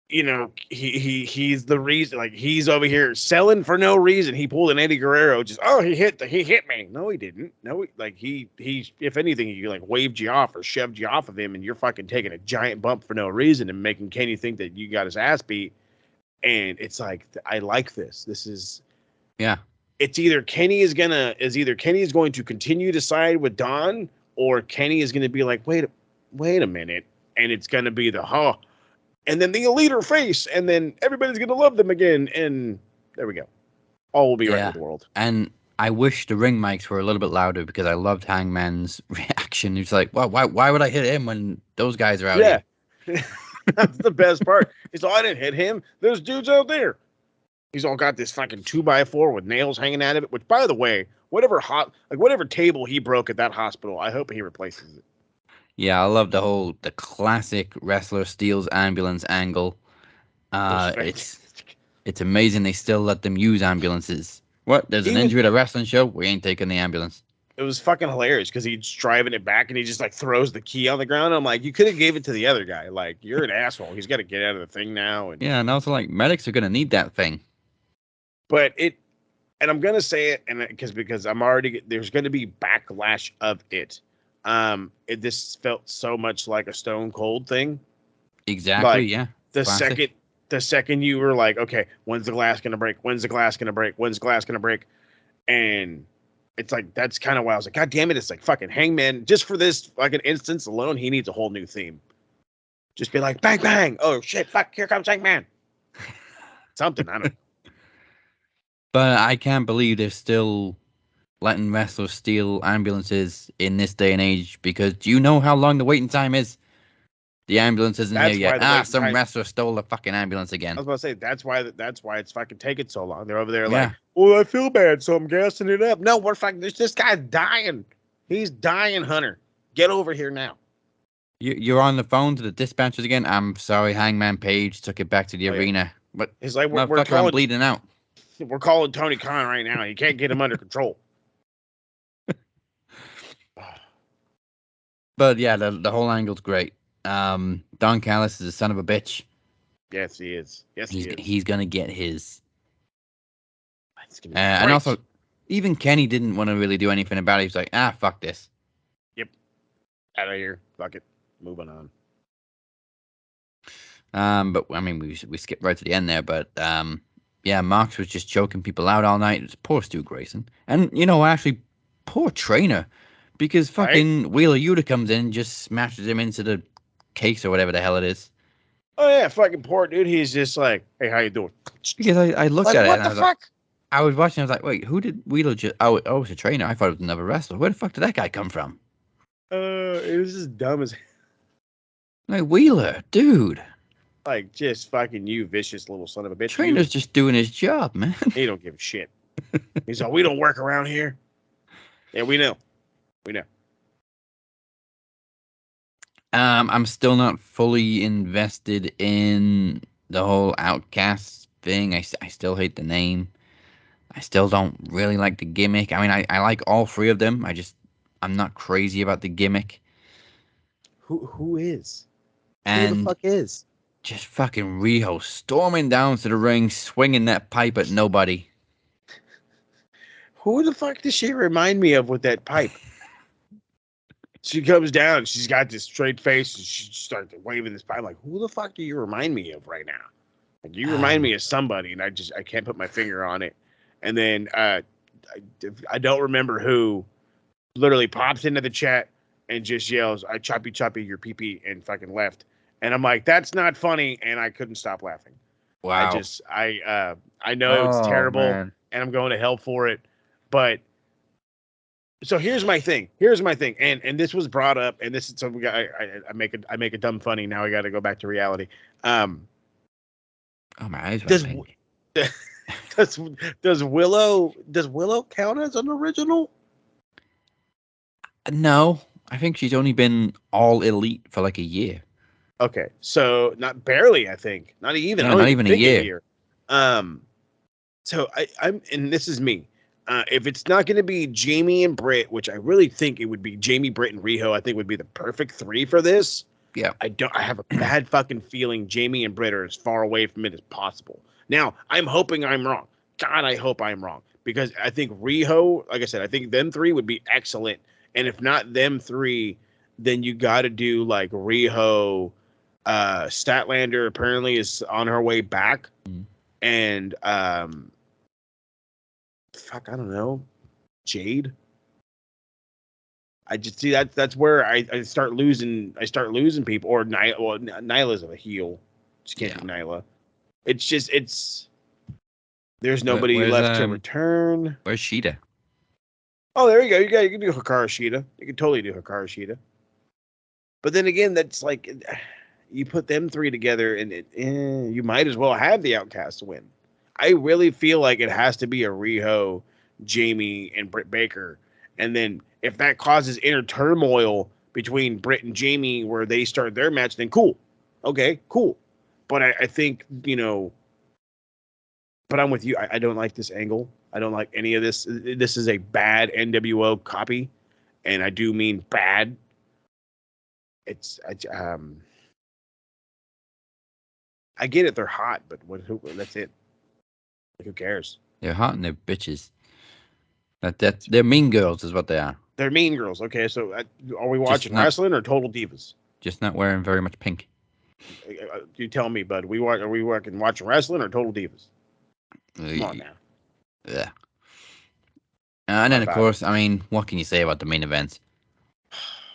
he's the reason. Like, he's over here selling for no reason. He pulled an Eddie Guerrero. Just he hit me. No, he didn't. No, he if anything, he like waved you off or shoved you off of him, and you're fucking taking a giant bump for no reason and making Kenny think that you got his ass beat. And it's like, I like this. This is,
yeah.
It's either Kenny is going to continue to side with Don, or Kenny is going to be like, wait a minute, and it's going to be and then the Elite are face, and then everybody's going to love them again, and there we go. All will be right with the world.
And I wish the ring mics were a little bit louder, because I loved Hangman's reaction. He's like, well, why would I hit him when those guys are out here?
That's the best part. He's like, I didn't hit him. There's dudes out there. He's all got this fucking 2x4 with nails hanging out of it, which, by the way, whatever table he broke at that hospital, I hope he replaces it.
Yeah, I love the classic wrestler steals ambulance angle. It's amazing they still let them use ambulances. What? There's an injury at a wrestling show? We ain't taking the ambulance.
It was fucking hilarious, because he's driving it back and he just like throws the key on the ground. I'm like, you could have gave it to the other guy. Like, you're an asshole. He's got to get out of the thing now.
And also, like, medics are gonna need that thing.
But and I'm gonna say it, and because there's gonna be backlash of it. This felt so much like a Stone Cold thing.
Exactly.
Like,
yeah.
The second you were like, okay, when's the glass gonna break? When's the glass gonna break? When's the glass gonna break? And it's like, that's kind of why I was like, God damn it, it's like fucking Hangman. Just for this fucking instance alone, he needs a whole new theme. Just be like, bang, bang. Oh, shit, fuck, here comes Hangman. Something, I don't know.
But I can't believe they're still letting wrestlers steal ambulances in this day and age, because do you know how long the waiting time is? The ambulance isn't here yet. Some wrestler stole the fucking ambulance again.
I was about to say, that's why it's fucking taking so long. They're over there like, well, I feel bad, so I'm gassing it up. No, we're fucking, this guy's dying. He's dying, Hunter. Get over here now.
You're on the phone to the dispatchers again. I'm sorry, Hangman Page took it back to the arena. But
it's like,
we're calling, I'm bleeding out.
We're calling Tony Khan right now. You can't get him under control.
But yeah, the whole angle's great. Don Callis is a son of a bitch.
Yes, he is. Yes,
he's gonna get his. And also, even Kenny didn't want to really do anything about it. He's like, fuck this.
Yep. Out of here. Fuck it. Moving
on. But I mean, we skipped right to the end there. But yeah, Marks was just choking people out all night. It was poor Stu Grayson, and actually, poor trainer, because fucking Wheeler Yuta comes in and just smashes him into the case or whatever the hell it is.
Oh yeah, fucking poor dude. He's just like, hey, how you doing?
Because I looked at it.
What the fuck?
I was watching. I was like, wait, who did Wheeler just? Oh, it was a trainer. I thought it was another wrestler. Where the fuck did that guy come from?
It was just dumb as.
Like, Wheeler, dude.
Like, just fucking you, vicious little son of a bitch.
Trainer's just doing his job, man.
He don't give a shit. He's like, we don't work around here. Yeah, we know. We know.
I'm still not fully invested in the whole Outcast thing. I still hate the name. I still don't really like the gimmick. I mean, I like all three of them. I'm not crazy about the gimmick.
Who is?
And
who the fuck is?
Just fucking Riho storming down to the ring, swinging that pipe at nobody.
Who the fuck does she remind me of with that pipe? She comes down, she's got this straight face, and she starts waving this pipe. I'm like, who the fuck do you remind me of right now? Like, you remind me of somebody, and I can't put my finger on it. And then I don't remember who literally pops into the chat and just yells, I choppy your pee-pee, and fucking left. And I'm like, that's not funny, and I couldn't stop laughing.
Wow.
I know it's terrible,
man.
And I'm going to hell for it, but so here's my thing. And this was brought up, and this is so I make a dumb funny. Now I got to go back to reality.
Oh my eyes.
Does Willow count as an original?
No, I think she's only been all elite for like a year.
Okay, so not barely. I think not even.
No, not even a year.
So I'm, and this is me. If it's not going to be Jamie and Britt, which I really think it would be Jamie, Britt, and Riho, I think would be the perfect three for this.
Yeah.
I have a bad fucking feeling Jamie and Britt are as far away from it as possible. Now, I'm hoping I'm wrong. God, I hope I'm wrong. Because I think Riho, like I said, I think them three would be excellent. And if not them three, then you got to do like Riho. Statlander apparently is on her way back. And fuck, I don't know. Jade. I just see that's where I start losing people. Or Nyla's a heel. Just can't do Nyla. It's there's nobody left to return.
Where's Sheeta?
Oh, there you go. You can do Hikaru Shida. You can totally do Hikaru Shida. But then again, that's like you put them three together, and you might as well have the Outcasts win. I really feel like it has to be a Riho, Jamie, and Britt Baker. And then if that causes inner turmoil between Britt and Jamie where they start their match, then cool. Okay, cool. But I think, but I'm with you. I don't like this angle. I don't like any of this. This is a bad NWO copy. And I do mean bad. I get it. They're hot, but that's it. Like, who cares?
They're hot and they're bitches. They're mean girls is what they are.
They're mean girls. Okay, so are we watching wrestling or Total Divas?
Just not wearing very much pink.
You tell me, bud. Are we watching wrestling or Total Divas? Come on now.
Yeah. And then, of course, I mean, what can you say about the main events?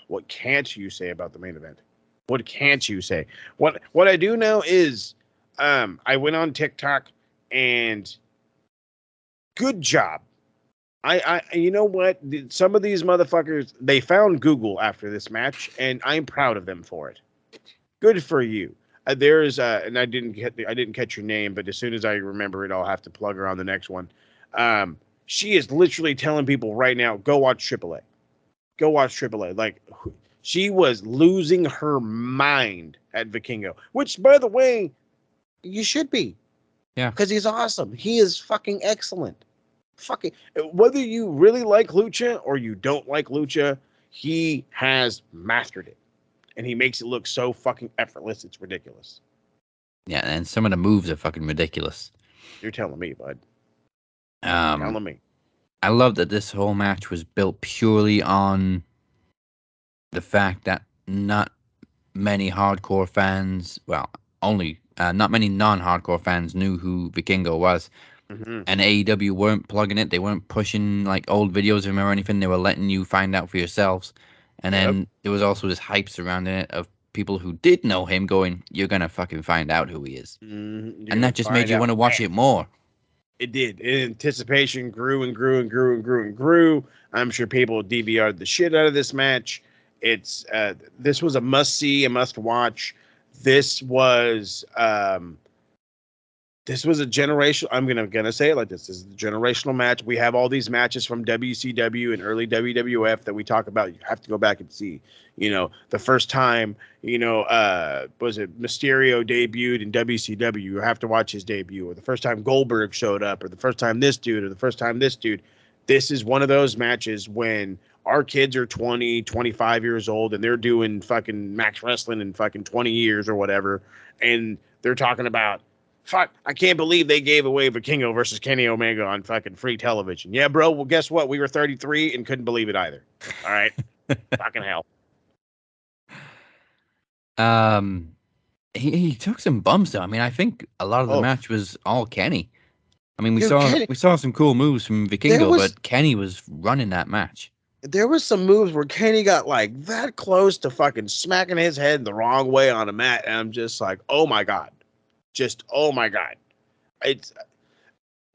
What can't you say about the main event? What can't you say? What I do know is I went on TikTok and good job. I you know what? Some of these motherfuckers, they found Google after this match, and I'm proud of them for it. Good for you. There's and I didn't catch your name, but as soon as I remember it, I'll have to plug her on the next one. She is literally telling people right now, go watch AAA. Go watch AAA. Like, she was losing her mind at Vikingo, which, by the way, you should be.
Yeah.
Because he's awesome. He is fucking excellent. Fucking, whether you really like Lucha or you don't like Lucha, he has mastered it. And he makes it look so fucking effortless, it's ridiculous.
Yeah, and some of the moves are fucking ridiculous.
You're telling me, bud.
Telling
me.
I love that this whole match was built purely on the fact that not many hardcore fans, well, only not many non-hardcore fans knew who Vikingo was.
Mm-hmm.
And AEW weren't plugging it. They weren't pushing like old videos of him or anything. They were letting you find out for yourselves. And then there was also this hype surrounding it of people who did know him going, you're going to fucking find out who he is.
Mm-hmm.
And that just made you want to watch it more.
It did. Anticipation grew and grew and grew and grew and grew. I'm sure people DVR'd the shit out of this match. It's this was a must-see, a must-watch. This was a generational. I'm gonna say it like this. This is a generational match. We have all these matches from WCW and early WWF that we talk about. You have to go back and see. The first time, was it Mysterio debuted in WCW? You have to watch his debut. Or the first time Goldberg showed up, or the first time this dude, or the first time this dude. This is one of those matches when our kids are 20, 25 years old, and they're doing fucking Max Wrestling in fucking 20 years or whatever, and they're talking about, fuck, I can't believe they gave away Vikingo versus Kenny Omega on fucking free television. Yeah, bro, well, guess what? We were 33 and couldn't believe it either. All right? Fucking hell.
He took some bumps, though. I mean, I think a lot of the match was all Kenny. I mean, we saw some cool moves from Vikingo, but Kenny was running that match.
There was some moves where Kenny got like that close to fucking smacking his head the wrong way on a mat, and I'm just like, oh my god, oh my god.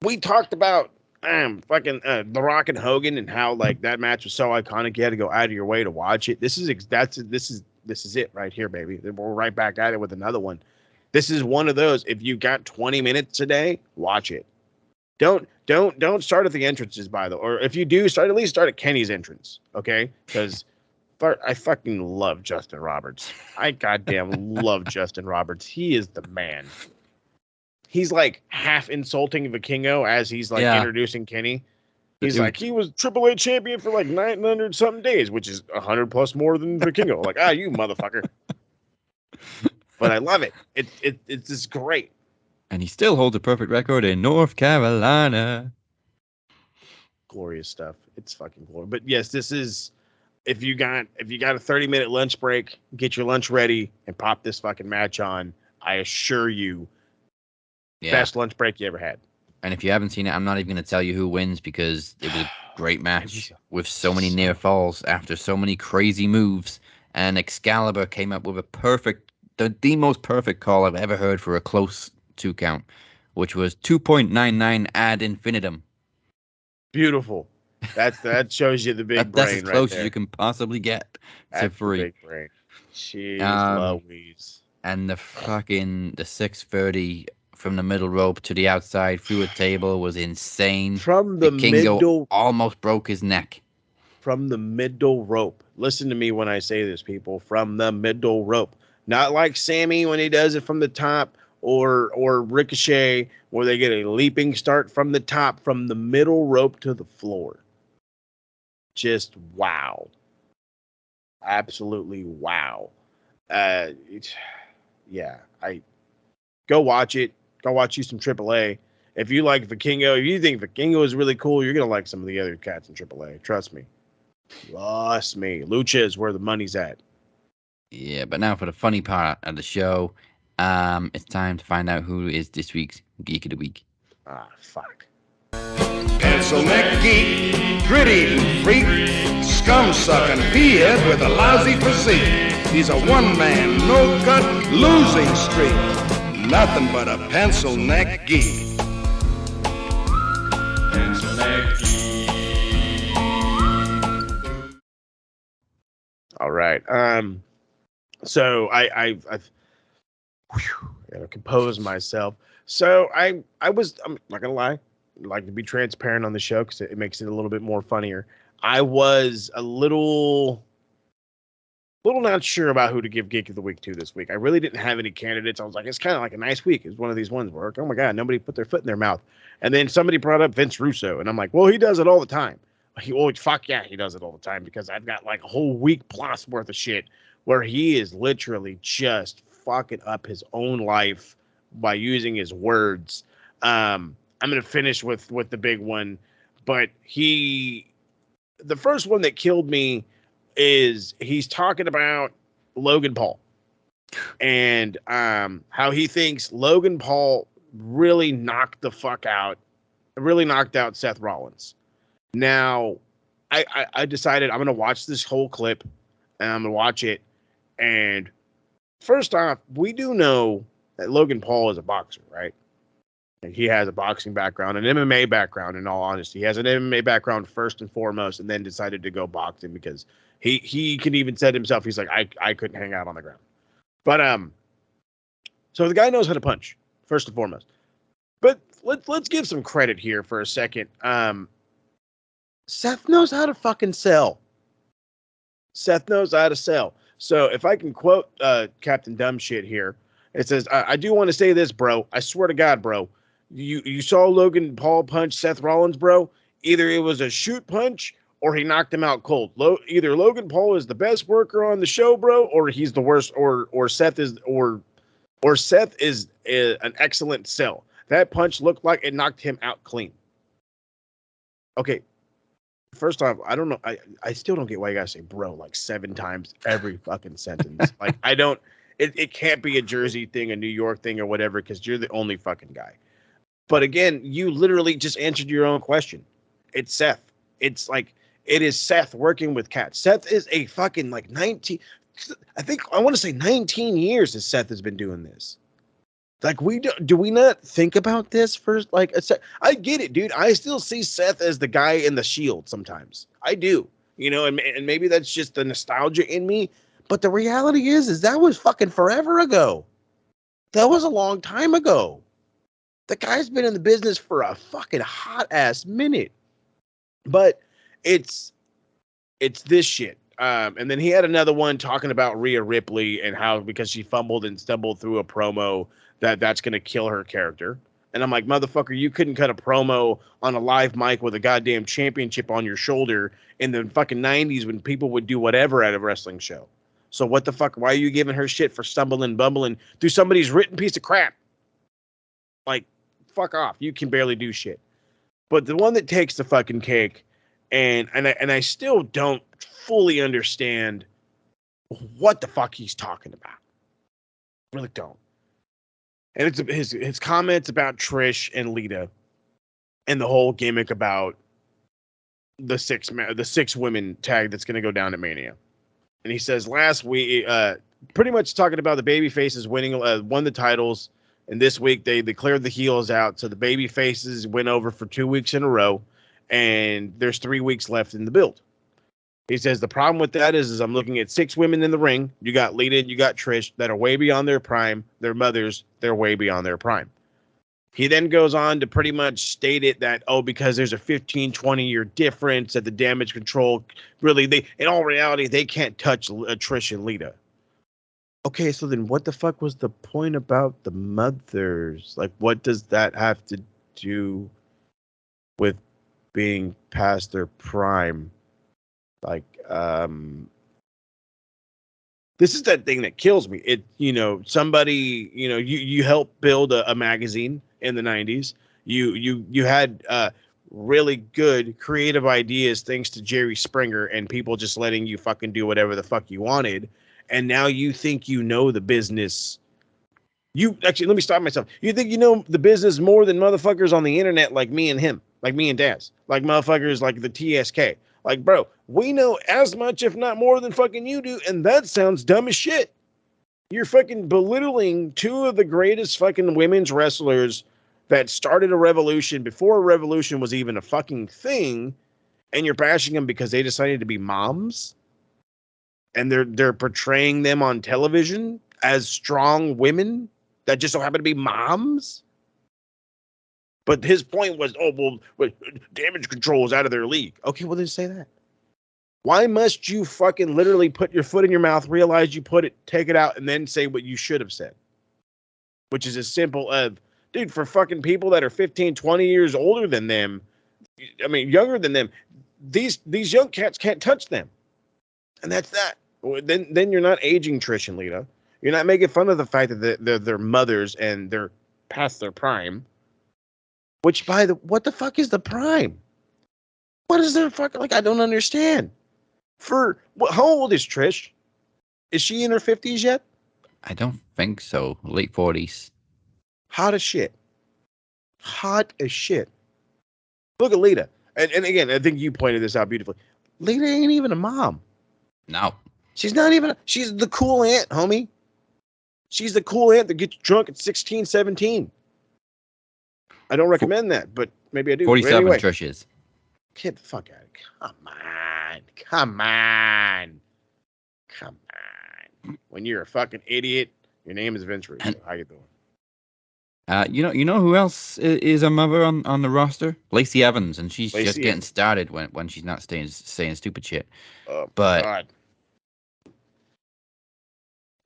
We talked about fucking The Rock and Hogan and how like that match was so iconic you had to go out of your way to watch it. This is it right here, baby. We're right back at it with another one. This is one of those. If you got 20 minutes today, watch it. Don't start at the entrances, or if you do, at least start at Kenny's entrance, okay? Because I fucking love Justin Roberts. I goddamn love Justin Roberts. He is the man. He's like half insulting Vikingo as he's like introducing Kenny. He's like, he was AAA champion for like 900 something days, which is 100 plus more than Vikingo. Like, you motherfucker. but I love it. It's just great.
And he still holds a perfect record in North Carolina.
Glorious stuff. It's fucking glorious. But yes, this is if you got a 30-minute lunch break, get your lunch ready and pop this fucking match on. I assure you, best lunch break you ever had.
And if you haven't seen it, I'm not even going to tell you who wins because it was a great match with so many near falls after so many crazy moves. And Excalibur came up with the most perfect call I've ever heard for a close 2 count, which was 2.99 ad infinitum.
Beautiful. That shows you the big brain.
That's as close
right
as you can possibly get to free.
Big brain. Jeez Louise.
And the 630 from the middle rope to the outside through a table was insane.
From the middle,
almost broke his neck.
From the middle rope. Listen to me when I say this, people. From the middle rope. Not like Sami when he does it from the top, or Ricochet where they get a leaping start from the top, from the middle rope to the floor. Just wow. Absolutely wow. Yeah, go watch it. Go watch you some AAA. If you like Vikingo, if you think Vikingo is really cool, you're gonna like some of the other cats in AAA. Trust me. Lucha is where the money's at. Yeah,
but now for the funny part of the show, it's time to find out who is this week's Geek of the Week.
Fuck.
Pencil neck geek, grit-eating freak, scum-sucking peahead with a lousy physique. He's a one-man, no-cut, losing streak. Nothing but a pencil neck geek. Pencil neck geek.
All right. So I've gotta compose myself. So I'm not gonna lie. I like to be transparent on the show because it makes it a little bit more funnier. I was a little not sure about who to give Geek of the Week to this week. I really didn't have any candidates. I was like, it's kind of like a nice week. It's one of these ones where, oh my God, nobody put their foot in their mouth. And then somebody brought up Vince Russo, and I'm like, well, he does it all the time. Fuck yeah, he does it all the time because I've got like a whole week plus worth of shit where he is literally just fucking up his own life by using his words. I'm going to finish with the big one, but the first one that killed me is he's talking about Logan Paul and how he thinks Logan Paul really knocked out Seth Rollins. Now, I decided I'm going to watch this whole clip and I'm going to watch it. And first off, we do know that Logan Paul is a boxer, right? And he has a boxing background, an MMA background, in all honesty. He has an MMA background first and foremost, and then decided to go boxing because he can even said himself, he's like, I couldn't hang out on the ground. But so the guy knows how to punch, first and foremost. But let's give some credit here for a second. Seth knows how to fucking sell. Seth knows how to sell. So if I can quote Captain Dumb Shit here, it says, I do want to say this, bro. I swear to God, bro. You saw Logan Paul punch Seth Rollins, bro. Either it was a shoot punch or he knocked him out cold. Either Logan Paul is the best worker on the show, bro, or he's the worst, or Seth is an excellent sell. That punch looked like it knocked him out clean. Okay. First off, I don't know. I still don't get why you gotta say bro like 7 times every fucking sentence. Like I don't. It can't be a Jersey thing, a New York thing, or whatever, because you're the only fucking guy. But again, you literally just answered your own question. It's Seth. It's like, it is Seth working with Kat. Seth is a fucking like 19, I want to say 19 years that Seth has been doing this. Like, do we not think about this first? Like, I get it, dude. I still see Seth as the guy in the Shield sometimes. I do, and maybe that's just the nostalgia in me. But the reality is that was fucking forever ago. That was a long time ago. The guy's been in the business for a fucking hot ass minute. But it's this shit. And then he had another one talking about Rhea Ripley and how because she fumbled and stumbled through a promo that's going to kill her character. And I'm like, motherfucker, you couldn't cut a promo on a live mic with a goddamn championship on your shoulder in the fucking 90s when people would do whatever at a wrestling show. So what the fuck? Why are you giving her shit for stumbling, bumbling through somebody's written piece of crap? Like, fuck off. You can barely do shit. But the one that takes the fucking cake, and I still don't fully understand what the fuck he's talking about. Really don't. And it's his comments about Trish and Lita, and the whole gimmick about the six women tag that's going to go down at Mania. And he says last week, pretty much talking about the baby faces winning, won the titles, and this week they cleared the heels out, so the baby faces went over for 2 weeks in a row, and there's 3 weeks left in the build. He says the problem with that is I'm looking at 6 women in the ring. You got Lita and you got Trish that are way beyond their prime. Their mothers, they're way beyond their prime. He then goes on to pretty much state it that, because there's a 15, 20-year difference that the Damage Control, really, in all reality, they can't touch Trish and Lita. Okay, so then what the fuck was the point about the mothers? Like, what does that have to do with being past their prime? Like, this is that thing that kills me. Somebody, you helped build a magazine in the 90s. You had really good creative ideas thanks to Jerry Springer and people just letting you fucking do whatever the fuck you wanted. And now you think you know the business. Let me stop myself. You think you know the business more than motherfuckers on the internet like me and him, like me and Daz, like motherfuckers like the TSK. Like, bro, we know as much, if not more, than fucking you do, and that sounds dumb as shit. You're fucking belittling 2 of the greatest fucking women's wrestlers that started a revolution before a revolution was even a fucking thing, and you're bashing them because they decided to be moms, and they're portraying them on television as strong women that just so happen to be moms. But his point was, Damage Control is out of their league. Okay, well, then say that. Why must you fucking literally put your foot in your mouth, realize you put it, take it out, and then say what you should have said? Which is as simple as, dude, for fucking people that are 15, 20 years older than them, younger than them, these young cats can't touch them. And that's that. Then you're not aging Trish and Lita. You're not making fun of the fact that they're mothers and they're past their prime. Which, what the fuck is the prime? What is their fuck? Like, I don't understand. How old is Trish? Is she in her 50s yet?
I don't think so. Late 40s.
Hot as shit. Look at Lita. And again, I think you pointed this out beautifully. Lita ain't even a mom.
No.
She's not even. She's the cool aunt, homie. She's the cool aunt that gets drunk at 16, 17. I don't recommend that, but maybe I do.
47
anyway,
Trish is.
Get the fuck out of here. Come on. When you're a fucking idiot, your name is Vince Russo. How you doing?
You know who else is a mother on the roster? Lacey Evans, and she's just getting started when she's not saying stupid shit.
Oh,
but
God.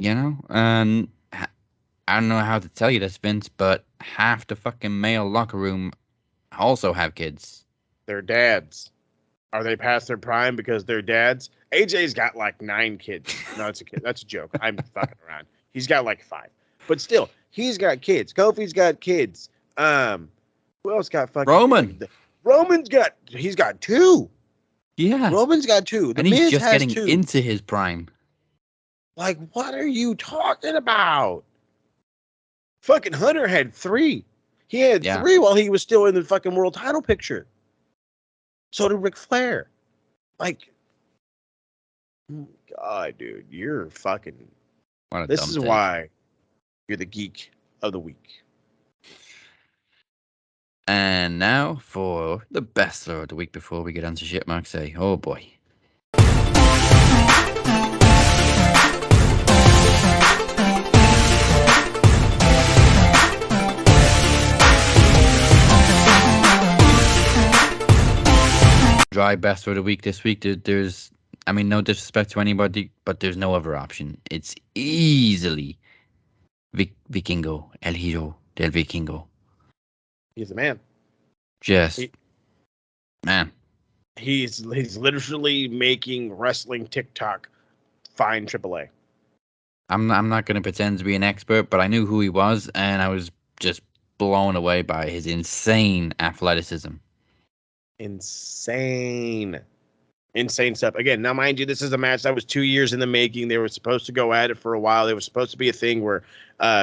And I don't know how to tell you this, Vince, but half the fucking male locker room also have kids.
They're dads. Are they past their prime because they're dads? AJ's got like 9 kids. No, it's a kid. That's a joke. I'm fucking around. He's got like 5. But still, he's got kids. Kofi's got kids. Who else got fucking
Roman?
He's got 2.
Yeah.
Roman's got 2.
And he's just getting into his prime.
Like, what are you talking about? Fucking Hunter had 3. He had 3 while he was still in the fucking world title picture. So did Ric Flair. Like, God, dude, you're fucking. This is why you're the geek of the week.
And now for the best of the week before we get on to shit Mark say. Oh boy. Dry best for the week this week. There's, no disrespect to anybody, but there's no other option. It's easily Vikingo, El Hijo del Vikingo.
He's the man.
Man.
He's literally making wrestling TikTok fine AAA.
I'm not going to pretend to be an expert, but I knew who he was, and I was just blown away by his insane athleticism.
Insane stuff. Again, now mind you, this is a match that was 2 years in the making. They were supposed to go at it for a while. There was supposed to be a thing where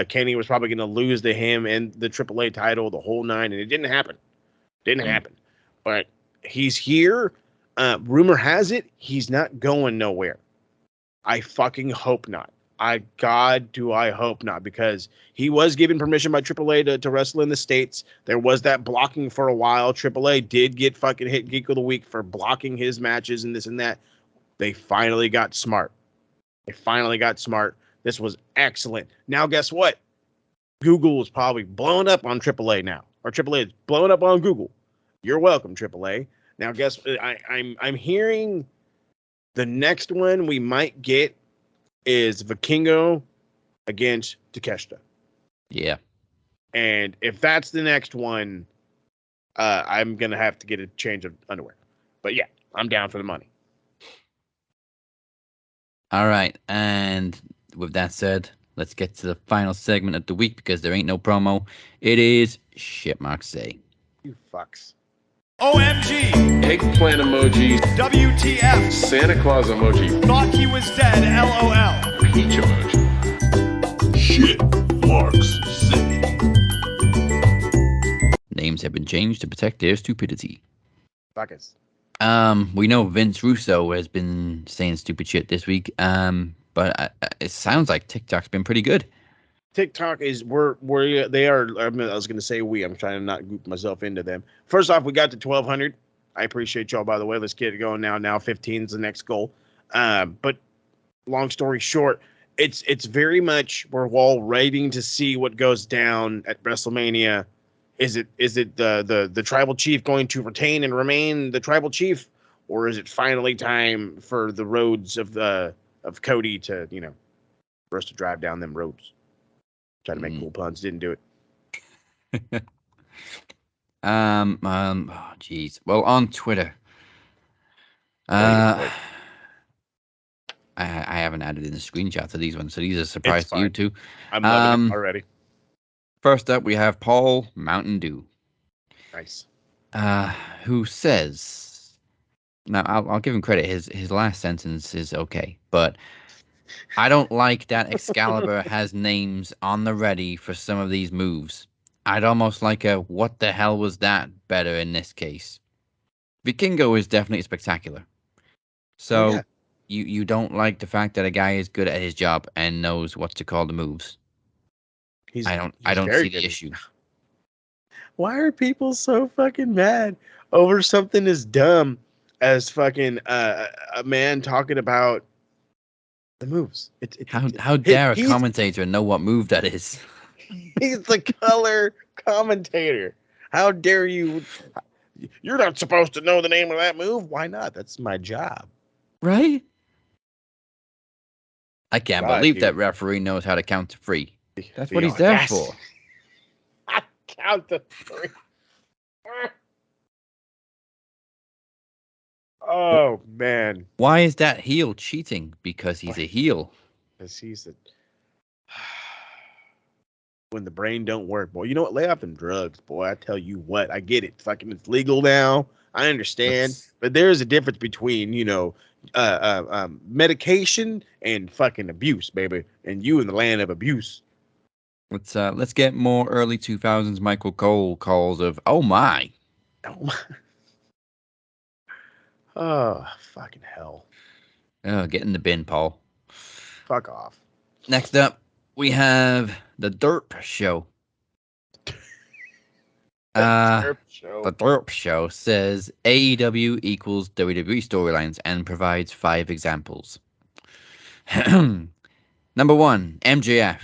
Kenny was probably going to lose to him and the AAA title, the whole nine, and it didn't happen. Didn't happen. But he's here. Rumor has it he's not going nowhere. I fucking hope not. God, do I hope not, because he was given permission by AAA to wrestle in the States. There was that blocking for a while. AAA did get fucking hit Geek of the Week for blocking his matches and this and that. They finally got smart. This was excellent. Now, guess what? Google is probably blowing up on AAA now, or AAA is blowing up on Google. You're welcome, AAA. Now, guess I'm hearing the next one we might get is Vikingo against Takeshita.
Yeah.
And if that's the next one, I'm going to have to get a change of underwear. But yeah, I'm down for the money.
All right. And with that said, let's get to the final segment of the week because there ain't no promo. It is Shit Mark Say.
You fucks.
OMG.
Eggplant emoji.
WTF.
Santa Claus emoji.
Thought he was dead. LOL.
Peach emoji.
Shit Marks Say.
Names have been changed to protect their stupidity.
Fuckers.
We know Vince Russo has been saying stupid shit this week. But it sounds like TikTok's been pretty good.
TikTok is they are. I was going to say I'm trying to not group myself into them. First off, we got to 1,200. I appreciate y'all, by the way. Let's get it going now. Now 15 is the next goal. But long story short, it's very much we're all waiting to see what goes down at WrestleMania. Is it the tribal chief going to retain and remain the tribal chief, or is it finally time for the roads of Cody to for us to drive down them roads? Trying to make cool puns, didn't do it.
Geez. Well, on Twitter, I haven't added in the screenshots of these ones, so these are a surprise to you too.
I'm loving it already.
First up, we have Paul Mountain Dew.
Nice.
Who says? Now, I'll give him credit. His last sentence is okay, but I don't like that Excalibur has names on the ready for some of these moves. I'd almost like a what the hell was that better in this case. Vikingo is definitely spectacular. So you don't like the fact that a guy is good at his job and knows what to call the moves. I don't see the issue.
Why are people so fucking mad over something as dumb as fucking a man talking about the moves?
How dare a commentator know what move that is?
He's the color commentator. How dare you? You're not supposed to know the name of that move. Why not? That's my job.
Right? I can't believe that referee knows how to count to 3. That's what he's there for.
I count to 3. Oh, man.
Why is that heel cheating? Because he's a heel.
Because he's a... When the brain don't work, boy. You know what? Lay off them drugs, boy. I tell you what. I get it. Fucking it's legal now. I understand. But there is a difference between, medication and fucking abuse, baby. And you in the land of abuse.
Let's get more early 2000s Michael Cole calls of, oh my.
Oh, my. Oh, fucking hell.
Oh, get in the bin, Paul.
Fuck off.
Next up, we have the Derp Show. The Derp Show says AEW equals WWE storylines and provides 5 examples. Number 1, MJF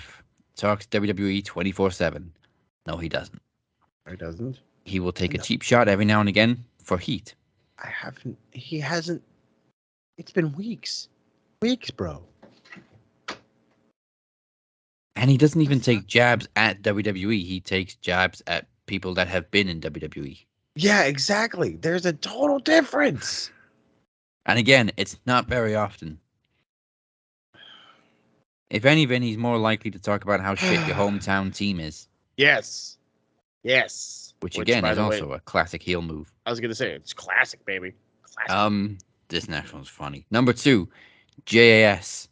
talks WWE 24/7. No, he doesn't.
He doesn't?
He will take a cheap shot every now and again for heat.
He hasn't. It's been weeks. Weeks, bro.
And he doesn't even take jabs at WWE. He takes jabs at people that have been in WWE.
Yeah, exactly. There's a total difference.
And again, it's not very often. If anything, he's more likely to talk about how shit your hometown team is.
Yes.
Which again
by
is
the way,
also a classic heel move.
I was gonna say it's classic, baby. Classic.
This next one's funny. Number 2, JAS.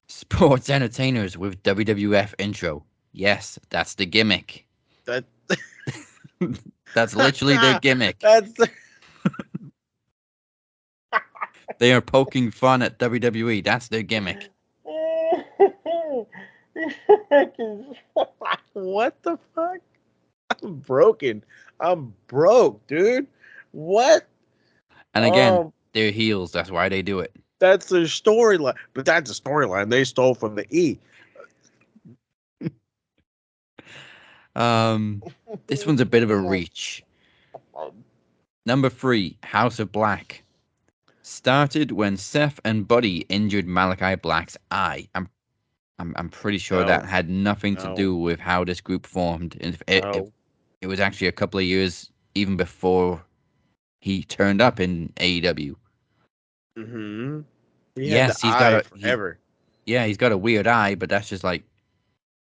Sports entertainers with WWF intro. Yes, that's the gimmick.
That
That's literally their gimmick.
That's
They are poking fun at WWE. That's their gimmick.
What the fuck? I'm broken. I'm broke, dude. What?
And again, they're heels. That's why they do it.
That's their storyline. But that's a storyline they stole from the E.
This one's a bit of a reach. Number 3, House of Black. Started when Seth and Buddy injured Malachi Black's eye. I'm pretty sure that had nothing to do with how this group formed. It was actually a couple of years even before he turned up in AEW.
Mm-hmm.
Yes, he's got
forever.
He's got a weird eye, but that's just like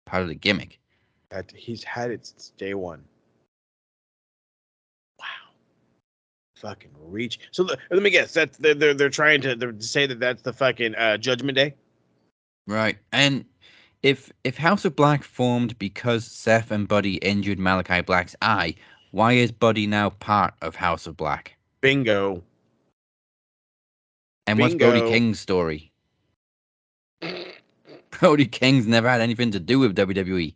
part of the gimmick.
That he's had it since day one. Wow. Fucking reach. So let me guess. That's they're trying to say that's the fucking Judgment Day.
Right. And if House of Black formed because Seth and Buddy injured Malachi Black's eye, why is Buddy now part of House of Black?
Bingo.
And what's Brody King's story? Brody King's never had anything to do with WWE.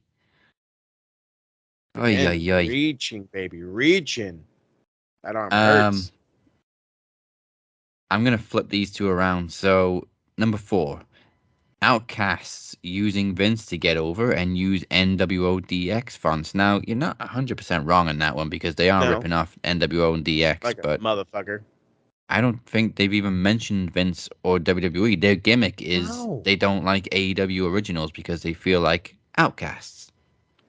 Reaching, baby, reaching. That arm hurts.
I'm gonna flip these two around. So number 4, Outcasts using Vince to get over and use NWO DX fonts. Now you're not 100% wrong on that one because they are ripping off NWO and DX,
like
but
a motherfucker.
I don't think they've even mentioned Vince or WWE. Their gimmick is they don't like AEW originals because they feel like outcasts.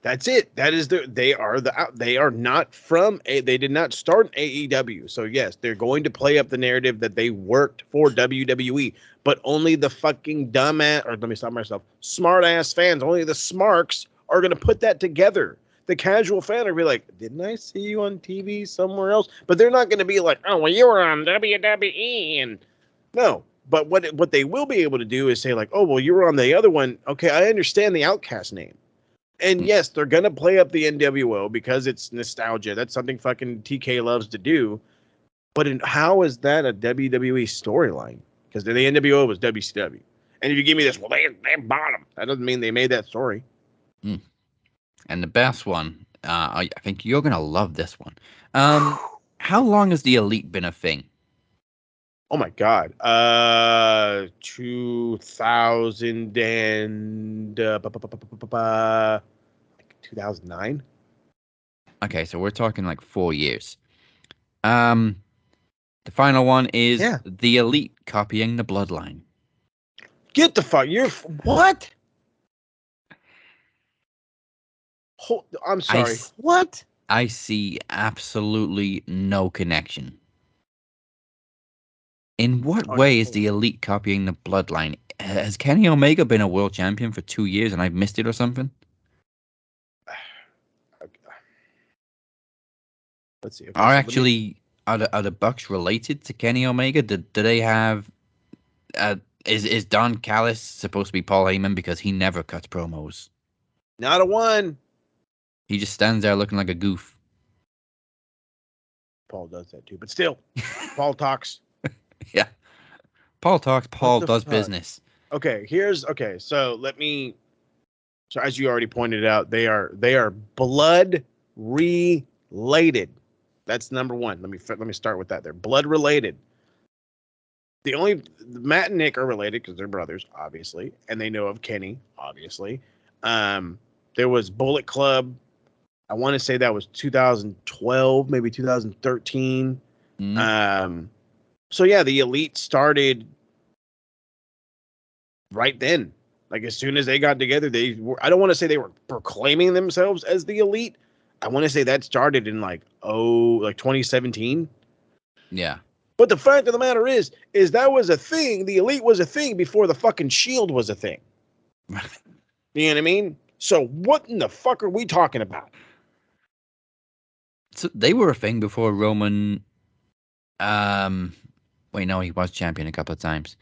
That's it. That is they are not from they did not start AEW. So yes, they're going to play up the narrative that they worked for WWE, but only the fucking dumbass, or let me stop myself, smart ass fans, only the smarks are going to put that together. The casual fan will be like, didn't I see you on TV somewhere else? But they're not going to be like, oh, well, you were on WWE. And no, but what they will be able to do is say like, oh, well, you were on the other one. Okay, I understand the Outcast name. And yes, they're going to play up the NWO because it's nostalgia. That's something fucking TK loves to do. But how is that a WWE storyline? Because the NWO was WCW. And if you give me this, well, they bought them. That doesn't mean they made that story.
And the best one, I think you're going to love this one. How long has the Elite been a thing?
Oh, my God. 2000 and 2009.
Okay, so we're talking like 4 years. The final one is the Elite copying the Bloodline.
Get the fuck. What? I'm sorry. What?
I see absolutely no connection. In what way is the Elite copying the Bloodline? Has Kenny Omega been a world champion for 2 years and I've missed it or something?
Let's see. Okay,
are the Bucks related to Kenny Omega? Do they have? Is Don Callis supposed to be Paul Heyman because he never cuts promos?
Not a one.
He just stands there looking like a goof.
Paul does that too, but still, Paul talks.
Yeah, Paul talks. Paul does business.
Okay, so So as you already pointed out, they are blood related. That's number one. Let me start with that. They're blood related. Matt and Nick are related because they're brothers, obviously, and they know of Kenny, obviously. There was Bullet Club. I want to say that was 2012, maybe 2013. So yeah, the Elite started right then. Like as soon as they got together, I don't want to say they were proclaiming themselves as the Elite. I want to say that started in like 2017.
Yeah.
But the fact of the matter is that was a thing. The Elite was a thing before the fucking Shield was a thing. You know what I mean? So what in the fuck are we talking about?
So they were a thing before Roman. Wait, no, he was champion a couple of times,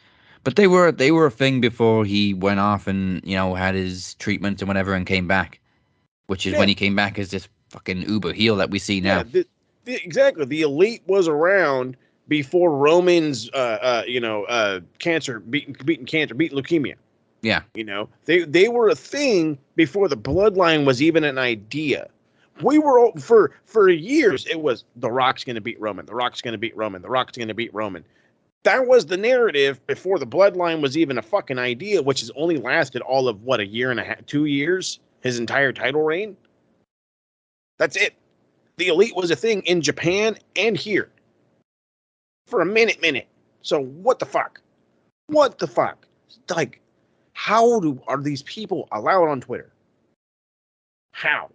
but they were a thing before he went off and had his treatment and whatever and came back, which is when he came back as this fucking uber heel that we see now.
Exactly. The Elite was around before Roman's, cancer, beating leukemia.
Yeah.
They were a thing before the bloodline was even an idea. We were for years. It was The Rock's going to beat Roman. The Rock's going to beat Roman. The Rock's going to beat Roman. That was the narrative before the bloodline was even a fucking idea, which has only lasted all of a year and a half, 2 years, his entire title reign. That's it. The Elite was a thing in Japan and here for a minute. So what the fuck? What the fuck? Like, how are these people allowed on Twitter? How?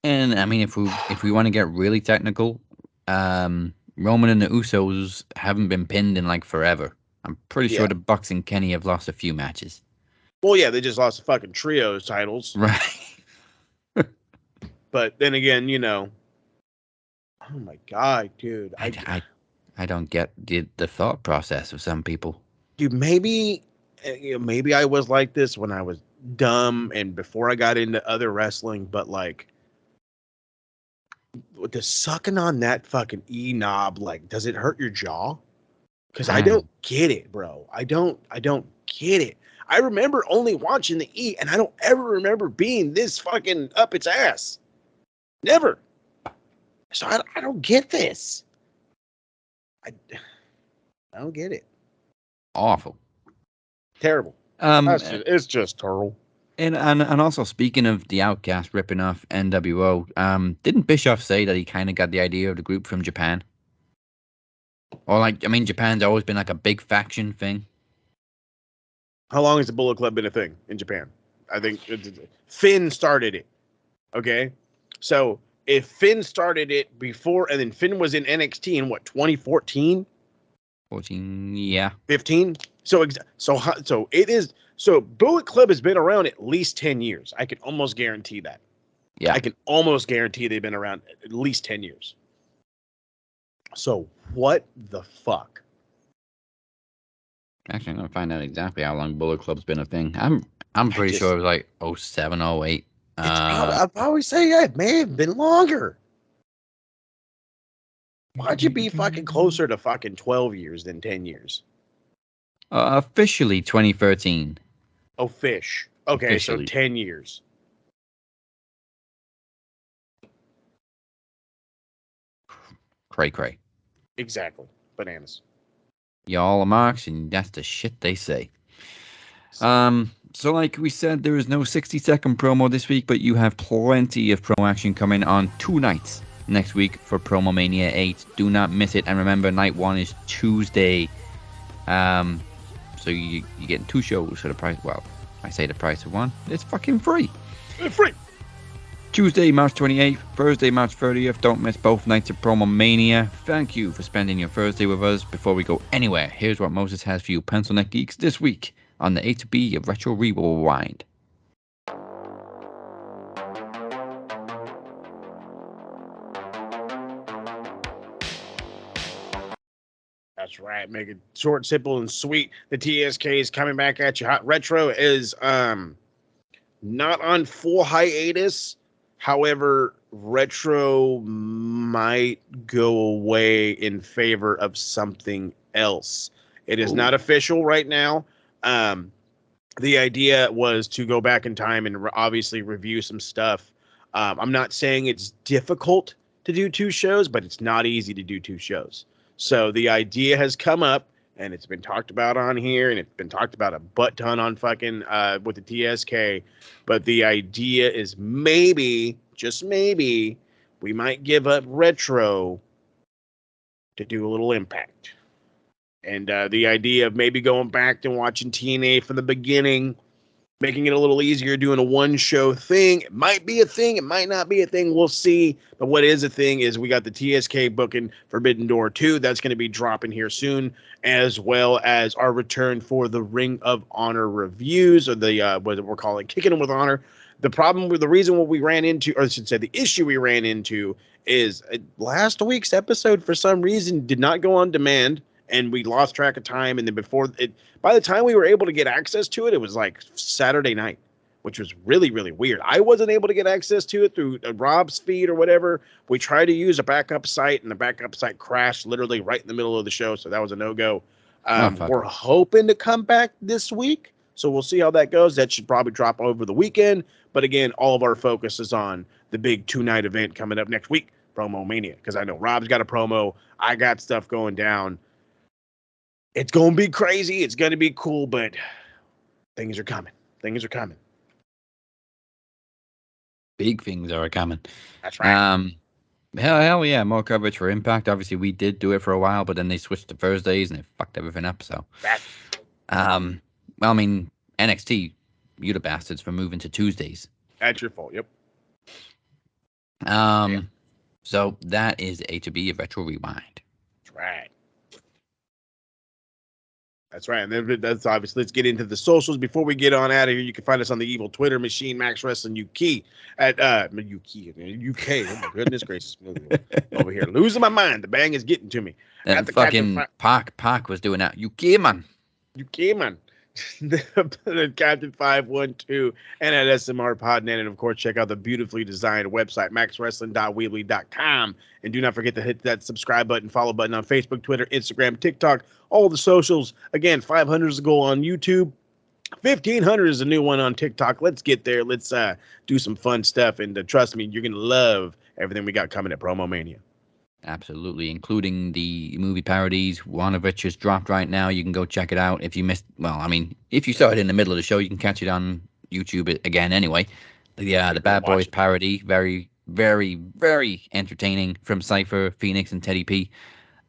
And I mean, if we want to get really technical, Roman and the Usos haven't been pinned in like forever. I'm pretty sure the Bucks and Kenny have lost a few matches.
Well, yeah, they just lost the fucking trios titles.
Right.
But then again, oh my god, dude.
I don't get the thought process of some people.
Dude, maybe I was like this when I was dumb and before I got into other wrestling, but like the sucking on that fucking knob, like, does it hurt your jaw? Because I don't get it, bro. I don't get it. I remember only watching the E, and I don't ever remember being this fucking up its ass. Never. So I don't get this. I don't get it.
Awful.
Terrible. It's just terrible.
And also, speaking of the Outcast ripping off NWO, didn't Bischoff say that he kind of got the idea of the group from Japan? Or like, I mean, Japan's always been like a big faction thing.
How long has the Bullet Club been a thing in Japan? I think Finn started it. Okay? So if Finn started it before, and then Finn was in NXT in what, 2014?
14, yeah.
15? So it is. So Bullet Club has been around at least 10 years. I can almost guarantee that.
Yeah.
I can almost guarantee they've been around at least 10 years. So what the fuck?
Actually, I'm gonna find out exactly how long Bullet Club's been a thing. I'm pretty sure it was like 07, 08.
I'd probably say it may have been longer. Why'd you be fucking closer to fucking 12 years than 10 years?
Officially 2013.
Oh, fish. Okay,
Officially.
So 10 years.
Cray.
Exactly. Bananas.
Y'all are marks, and that's the shit they say. So like we said, there is no 60-second promo this week, but you have plenty of promo action coming on 2 nights next week for PromoMania 8. Do not miss it. And remember, night 1 is Tuesday. So you're getting 2 shows for the price. Well, I say the price of 1. It's fucking free.
It's free.
Tuesday, March 28th, Thursday, March 30th. Don't miss both nights of PromoMania. Thank you for spending your Thursday with us. Before we go anywhere, here's what Moses has for you pencil neck geeks this week on the A to B of Retro Rewind.
That's right. Make it short, simple, and sweet. The TSK is coming back at you hot. Retro is not on full hiatus. However, Retro might go away in favor of something else. It is not official right now. The idea was to go back in time and obviously review some stuff. I'm not saying it's difficult to do 2 shows, but it's not easy to do 2 shows. So the idea has come up, and it's been talked about on here, and it's been talked about a butt ton on fucking with the TSK. But the idea is maybe, just maybe, we might give up Retro to do a little Impact. And the idea of maybe going back and watching TNA from the beginning, making it a little easier doing a one-show thing. It might be a thing. It might not be a thing. We'll see. But what is a thing is we got the TSK booking Forbidden Door 2. That's going to be dropping here soon, as well as our return for the Ring of Honor reviews, or the what we're calling Kicking Them with Honor. The reason what we ran into, or I should say the issue we ran into, is last week's episode for some reason did not go on demand, and we lost track of time. And then by the time we were able to get access to it, it was like Saturday night, which was really, really weird. I wasn't able to get access to it through Rob's feed or whatever. We tried to use a backup site, and the backup site crashed literally right in the middle of the show, so that was a no-go. We're hoping to come back this week, so we'll see how that goes. That should probably drop over the weekend. But again, all of our focus is on the big 2-night event coming up next week, PromoMania, because I know Rob's got a promo. I got stuff going down. It's going to be crazy. It's going to be cool, but things are coming. Things are coming.
Big things are coming.
That's right.
Hell yeah, more coverage for Impact. Obviously, we did do it for a while, but then they switched to Thursdays and it fucked everything up. So, well, I mean, NXT, you the bastards for moving to Tuesdays.
That's your fault. Yep.
So that is A to B, a retro rewind.
That's right. That's right. And then that's obviously, let's get into the socials. Before we get on out of here, you can find us on the evil Twitter machine, Max Wrestling UK at UK. Oh my goodness gracious. Over here. Losing my mind. The bang is getting to me.
That fucking Pac was doing that. UK, man.
UK, man. The Captain 512 and at SMR Podnet, and of course check out the beautifully designed website maxwrestling.weebly.com, and do not forget to hit that subscribe button, follow button on Facebook, Twitter, Instagram, TikTok, all the socials. Again, 500 is the goal on YouTube, 1500 is a new one on TikTok. Let's get there. Let's do some fun stuff, and trust me, you're gonna love everything we got coming at PromoMania.
Absolutely, including the movie parodies. One of which is dropped right now. You can go check it out. If you missed, well, I mean, if you saw it in the middle of the show, you can catch it on YouTube again anyway. The Bad Boys parody, very, very, very entertaining from Cypher, Phoenix, and Teddy P.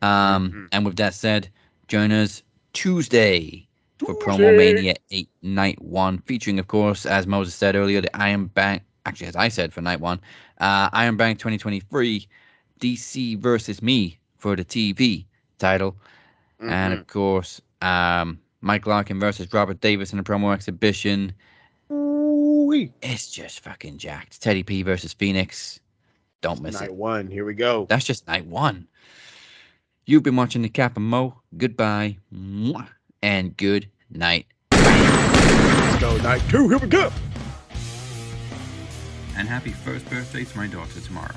And with that said, join us Tuesday for PromoMania 8 Night 1, featuring, of course, as Moses said earlier, the Iron Bank, actually, as I said for Night 1, Iron Bank 2023, DC versus me for the TV title. And of course, Mike Larkin versus Robert Davis in a promo exhibition.
Ooh-wee.
It's just fucking jacked. Teddy P versus Phoenix. Don't miss it.
Night 1. Here we go.
That's just Night 1. You've been watching the Cap and Mo. Goodbye. And good night.
Let's go. Night 2. Here we go.
And happy first birthday to my daughter tomorrow.